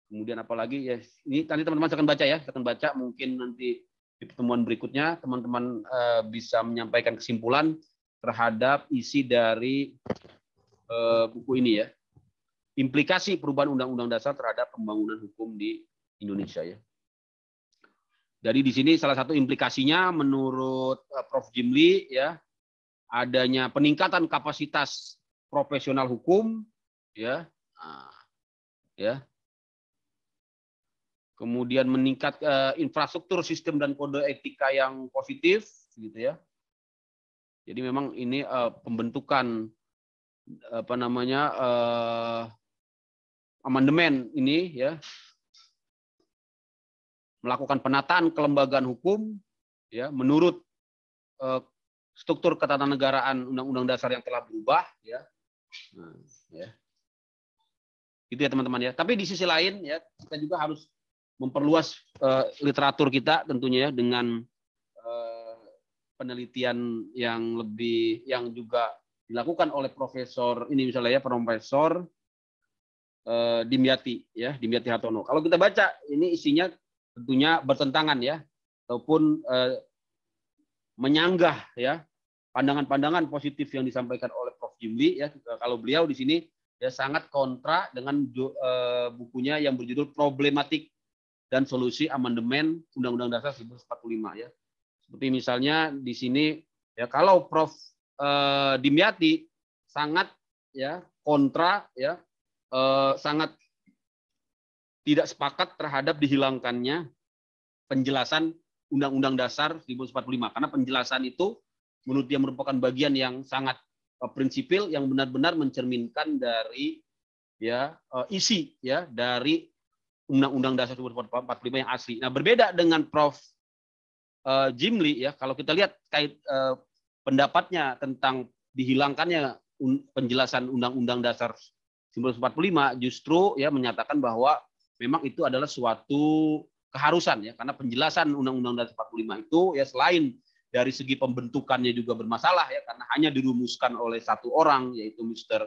[SPEAKER 1] Kemudian apalagi ya, ini nanti teman-teman akan baca ya, akan baca mungkin nanti di pertemuan berikutnya teman-teman bisa menyampaikan kesimpulan terhadap isi dari buku ini ya. Implikasi perubahan Undang-Undang Dasar terhadap pembangunan hukum di Indonesia ya. Jadi di sini salah satu implikasinya menurut Prof. Jimli ya, adanya peningkatan kapasitas profesional hukum ya. Ya. Kemudian meningkat infrastruktur sistem dan kode etika yang positif gitu ya. Jadi memang ini pembentukan amandemen ini ya, melakukan penataan kelembagaan hukum ya menurut struktur ketatanegaraan Undang-Undang Dasar yang telah berubah ya. Nah, ya. Gitu ya teman-teman ya. Tapi di sisi lain ya, kita juga harus memperluas literatur kita tentunya ya, dengan penelitian yang juga dilakukan oleh profesor ini misalnya ya, Profesor Dimyati ya, Dimyati Hartono. Kalau kita baca ini isinya tentunya bertentangan ya, ataupun menyanggah ya pandangan-pandangan positif yang disampaikan oleh Prof. Jimli ya. Kalau beliau di sini ya sangat kontra dengan bukunya yang berjudul Problematik dan Solusi Amandemen Undang-Undang Dasar 1945 ya. Seperti misalnya di sini ya, kalau Prof. Dimyati sangat ya kontra ya, sangat tidak sepakat terhadap dihilangkannya penjelasan Undang-Undang Dasar 1945, karena penjelasan itu menurut dia merupakan bagian yang sangat prinsipil yang benar-benar mencerminkan dari ya isi ya dari Undang-Undang Dasar 1945 yang asli. Nah, berbeda dengan Prof. Jimli ya, kalau kita lihat pendapatnya tentang dihilangkannya penjelasan Undang-Undang Dasar 1945 justru ya menyatakan bahwa memang itu adalah suatu keharusan ya, karena penjelasan Undang-Undang Dasar 45 itu ya selain dari segi pembentukannya juga bermasalah ya, karena hanya dirumuskan oleh satu orang yaitu Mr.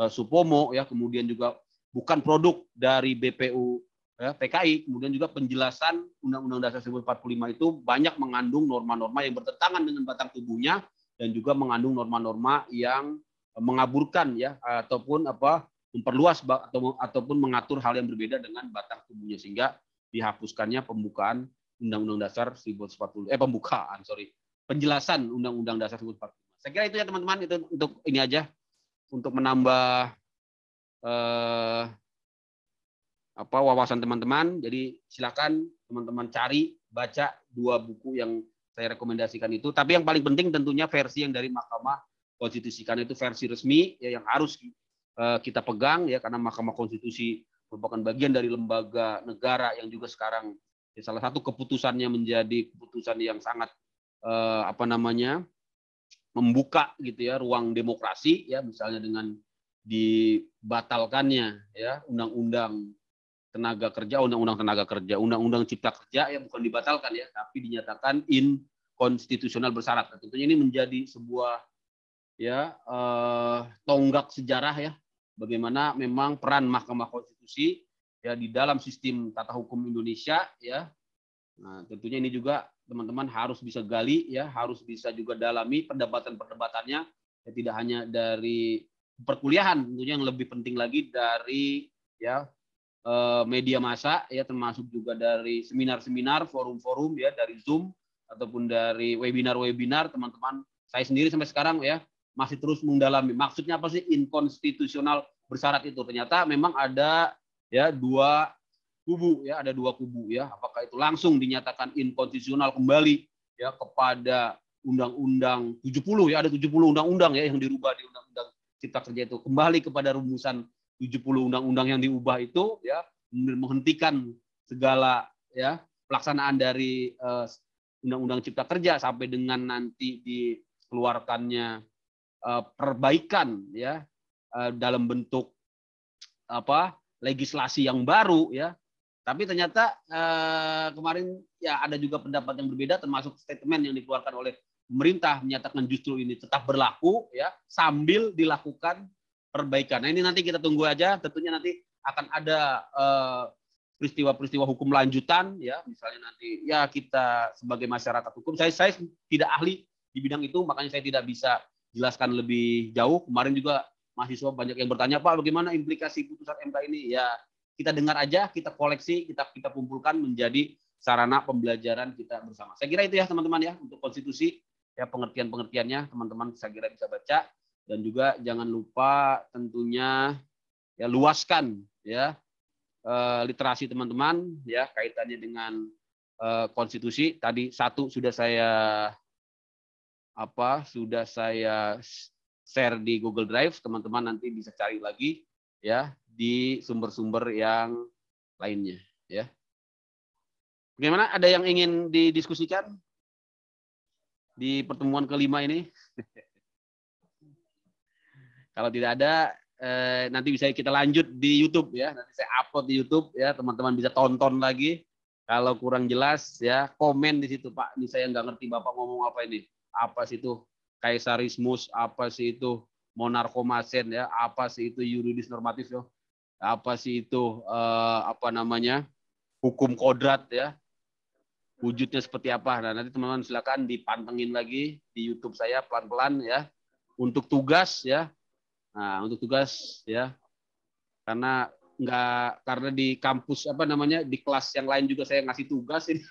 [SPEAKER 1] Supomo ya, kemudian juga bukan produk dari BPU ya, PKI, kemudian juga penjelasan Undang-Undang Dasar 1945 itu banyak mengandung norma-norma yang bertentangan dengan batang tubuhnya dan juga mengandung norma-norma yang mengaburkan ya, ataupun memperluas ataupun mengatur hal yang berbeda dengan batang tubuhnya, sehingga dihapuskannya pembukaan Undang-Undang Dasar 1945 penjelasan Undang-Undang Dasar 1945. Saya kira itu ya teman-teman, itu untuk ini aja, untuk menambah wawasan teman-teman. Jadi silakan teman-teman cari, baca dua buku yang saya rekomendasikan itu. Tapi yang paling penting tentunya versi yang dari Mahkamah Konstitusi, karena itu versi resmi ya, yang harus kita pegang ya, karena Mahkamah Konstitusi merupakan bagian dari lembaga negara yang juga sekarang ya, salah satu keputusannya menjadi keputusan yang sangat membuka gitu ya ruang demokrasi ya, misalnya dengan dibatalkannya ya undang-undang tenaga kerja, undang-undang cipta kerja ya, bukan dibatalkan ya, tapi dinyatakan inkonstitusional bersyarat. Tentunya ini menjadi sebuah ya tonggak sejarah ya, bagaimana memang peran Mahkamah Konstitusi ya di dalam sistem tata hukum Indonesia ya. Nah, tentunya ini juga teman-teman harus bisa gali ya, harus bisa juga dalami perdebatan-perdebatannya ya, tidak hanya dari perkuliahan, tentunya yang lebih penting lagi dari ya media massa ya, termasuk juga dari seminar-seminar, forum-forum ya, dari Zoom ataupun dari webinar-webinar. Teman-teman, saya sendiri sampai sekarang ya masih terus mendalami maksudnya apa sih inkonstitusional bersyarat itu. Ternyata memang ada ya dua kubu ya, ada dua kubu ya. Apakah itu langsung dinyatakan inkonstitusional kembali ya kepada Undang-Undang 70 ya, ada 70 undang-undang ya yang dirubah di Undang-Undang Cipta Kerja itu, kembali kepada rumusan 70 undang-undang yang diubah itu ya, menghentikan segala ya pelaksanaan dari Undang-Undang Cipta Kerja sampai dengan nanti dikeluarkannya perbaikan ya dalam bentuk apa legislasi yang baru ya. Tapi ternyata kemarin ya ada juga pendapat yang berbeda, termasuk statement yang dikeluarkan oleh pemerintah menyatakan justru ini tetap berlaku ya sambil dilakukan perbaikan. Nah, ini nanti kita tunggu aja, tentunya nanti akan ada peristiwa-peristiwa hukum lanjutan ya, misalnya nanti ya kita sebagai masyarakat hukum, saya tidak ahli di bidang itu, makanya saya tidak bisa jelaskan lebih jauh. Kemarin juga mahasiswa banyak yang bertanya, Pak, bagaimana implikasi putusan MK ini? Ya, kita dengar aja, kita koleksi, kita kumpulkan menjadi sarana pembelajaran kita bersama. Saya kira itu ya teman-teman ya, untuk konstitusi ya, pengertian-pengertiannya teman-teman saya kira bisa baca, dan juga jangan lupa tentunya ya luaskan ya literasi teman-teman ya kaitannya dengan konstitusi. Tadi satu sudah saya share di Google Drive, teman-teman nanti bisa cari lagi ya di sumber-sumber yang lainnya ya. Bagaimana, ada yang ingin didiskusikan di pertemuan kelima ini? Kalau tidak ada, nanti bisa kita lanjut di YouTube ya. Nanti saya upload di YouTube ya, teman-teman bisa tonton lagi. Kalau kurang jelas ya, komen di situ, Pak. Ini saya nggak ngerti Bapak ngomong apa ini. Apa sih itu kaisarismus? Apa sih itu monarkomasen ya? Apa sih itu yuridis normatif ya? Apa sih itu hukum kodrat ya? Wujudnya seperti apa? Nah, nanti teman-teman silakan dipantengin lagi di YouTube saya pelan-pelan ya. Untuk tugas ya. Nah, untuk tugas ya. Karena di kampus di kelas yang lain juga saya ngasih tugas ini.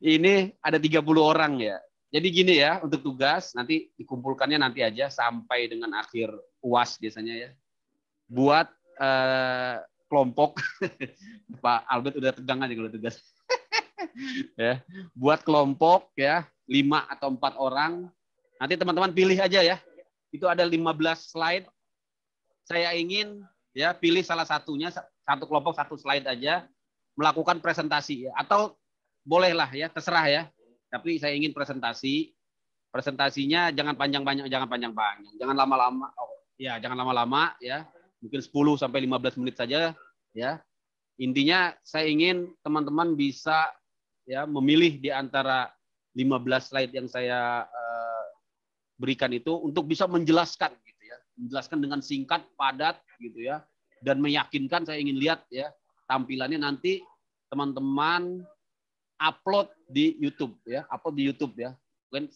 [SPEAKER 1] Ini ada 30 orang ya. Jadi gini ya, untuk tugas nanti dikumpulkannya nanti aja sampai dengan akhir UAS biasanya ya. Buat kelompok. Pak Albert udah tegang aja kalau tugas. Ya, buat kelompok ya 5 atau 4 orang. Nanti teman-teman pilih aja ya. Itu ada 15 slide. Saya ingin ya pilih salah satunya, satu kelompok 1 slide aja, melakukan presentasi ya. Atau bolehlah ya, terserah ya. Tapi saya ingin presentasi. Presentasinya jangan panjang-panjang, jangan lama-lama. Oh, ya, jangan lama-lama ya. Mungkin 10 sampai 15 menit saja ya. Intinya saya ingin teman-teman bisa ya memilih di antara 15 slide yang saya berikan itu untuk bisa menjelaskan gitu ya. Menjelaskan dengan singkat, padat gitu ya. Dan meyakinkan. Saya ingin lihat ya tampilannya nanti teman-teman upload di YouTube ya, upload di YouTube ya. Mungkin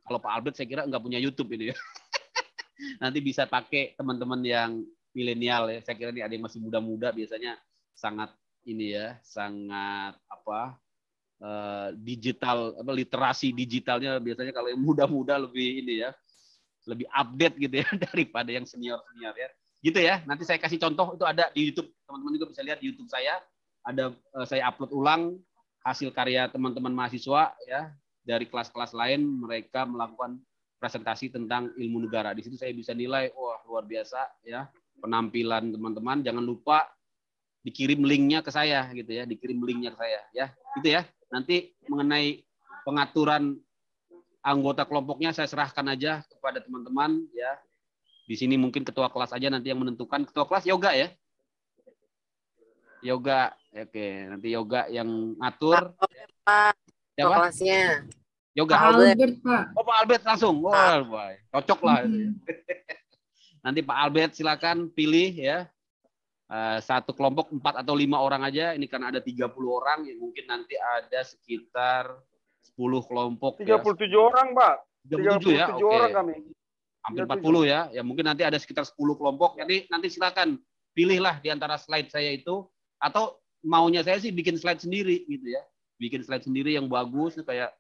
[SPEAKER 1] kalau Pak Albert saya kira nggak punya YouTube ini ya. Nanti bisa pakai teman-teman yang milenial ya. Saya kira ini ada yang masih muda-muda, biasanya sangat ini ya, sangat digital, literasi digitalnya biasanya kalau yang muda-muda lebih ini ya, lebih update gitu ya daripada yang senior-senior ya. Gitu ya. Nanti saya kasih contoh, itu ada di YouTube. Teman-teman juga bisa lihat di YouTube saya. Ada saya upload ulang hasil karya teman-teman mahasiswa ya dari kelas-kelas lain, mereka melakukan presentasi tentang ilmu negara. Di situ saya bisa nilai, wah luar biasa ya penampilan teman-teman. Jangan lupa dikirim linknya ke saya gitu ya, dikirim linknya ke saya ya. Gitu ya. Nanti mengenai pengaturan anggota kelompoknya saya serahkan aja kepada teman-teman ya. Di sini mungkin ketua kelas aja nanti yang menentukan. Ketua kelas yoga ya. Yoga, oke. Nanti yoga yang ngatur.
[SPEAKER 4] Pak,
[SPEAKER 1] Siapa?
[SPEAKER 4] kelasnya.
[SPEAKER 1] Yoga.
[SPEAKER 3] Pak Albert, Pak.
[SPEAKER 1] Oh, Pak Albert langsung. Wah, boy. Cocok lah. Nanti Pak Albert silakan pilih ya. Satu kelompok 4 atau 5 orang aja. Ini karena ada 30 orang, ya mungkin nanti ada sekitar 10 kelompok
[SPEAKER 4] 37
[SPEAKER 1] ya.
[SPEAKER 4] orang, Pak.
[SPEAKER 1] 37 ya.
[SPEAKER 4] 37 orang kami.
[SPEAKER 1] Hampir 40 ya. Ya mungkin nanti ada sekitar 10 kelompok. Jadi nanti silakan pilihlah di antara slide saya itu, atau maunya saya sih bikin slide sendiri gitu ya. Bikin slide sendiri yang bagus, kayak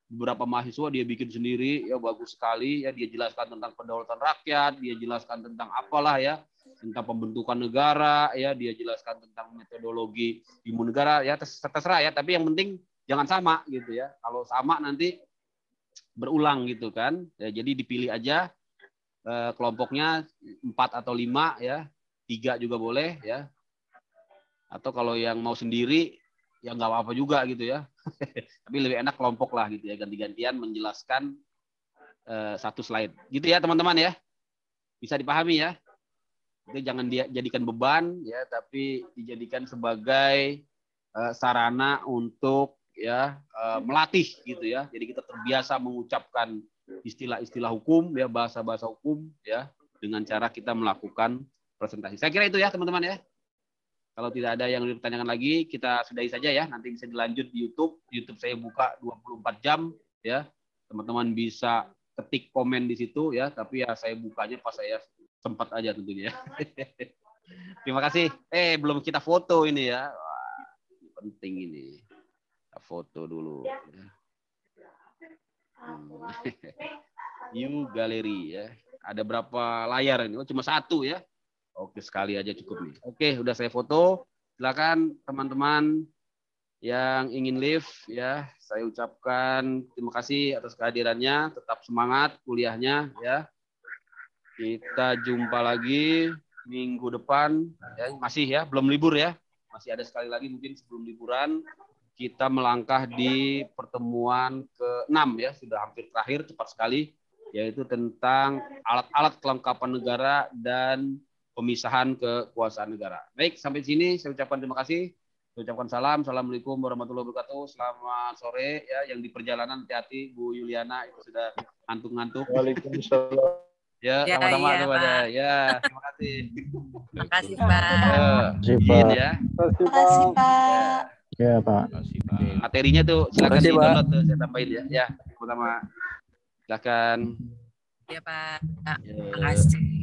[SPEAKER 1] beberapa mahasiswa dia bikin sendiri ya, bagus sekali ya, dia jelaskan tentang kedaulatan rakyat, dia jelaskan tentang apalah ya, tentang pembentukan negara ya, dia jelaskan tentang metodologi imun negara ya, terserah ya, tapi yang penting jangan sama gitu ya. Kalau sama nanti berulang gitu kan ya, jadi dipilih aja kelompoknya 4 atau 5 ya, 3 juga boleh ya, atau kalau yang mau sendiri ya nggak apa-apa juga gitu ya. Tapi lebih enak kelompok lah gitu ya, ganti-gantian menjelaskan satu slide gitu ya teman-teman ya, bisa dipahami ya. Itu jangan dijadikan beban ya, tapi dijadikan sebagai sarana untuk ya melatih gitu ya. Jadi kita terbiasa mengucapkan istilah-istilah hukum ya, bahasa-bahasa hukum ya, dengan cara kita melakukan presentasi. Saya kira itu ya teman-teman ya. Kalau tidak ada yang ditanyakan lagi, kita sudahi saja ya. Nanti bisa dilanjut di YouTube. YouTube saya buka 24 jam ya. Teman-teman bisa ketik komen di situ ya. Tapi ya saya bukanya pas saya sempat aja tentunya. Terima kasih. Belum kita foto ini ya. Wah, penting ini. Kita foto dulu. New Gallery ya. Ada berapa layar ini? Oh, cuma 1 ya. Oke, sekali aja cukup nih. Oke, udah saya foto. Silakan teman-teman yang ingin live ya. Saya ucapkan terima kasih atas kehadirannya. Tetap semangat kuliahnya ya. Kita jumpa lagi minggu depan ya, masih ya, belum libur ya. Masih ada sekali lagi mungkin sebelum liburan kita melangkah di pertemuan ke-6 ya, sudah hampir terakhir, cepat sekali, yaitu tentang alat-alat kelengkapan negara dan pemisahan kekuasaan negara. Baik, sampai sini saya ucapkan terima kasih. Saya ucapkan salam. Assalamualaikum warahmatullahi wabarakatuh. Selamat sore ya, yang di perjalanan hati-hati. Bu Yuliana itu sudah ngantuk-ngantuk.
[SPEAKER 4] Waalaikumsalam.
[SPEAKER 1] Ya, sama-sama kepada. Ya, terima kasih.
[SPEAKER 5] Terima kasih, Pak.
[SPEAKER 1] Izin ya.
[SPEAKER 4] Terima kasih,
[SPEAKER 5] Pak.
[SPEAKER 6] Ya, Pak.
[SPEAKER 1] Materinya tuh silakan
[SPEAKER 6] Terima kasih,
[SPEAKER 1] di-download tuh, saya tambahin ya. Ya, pertama silakan.
[SPEAKER 5] Ya, Pak.
[SPEAKER 1] Ya.
[SPEAKER 5] Terima kasih.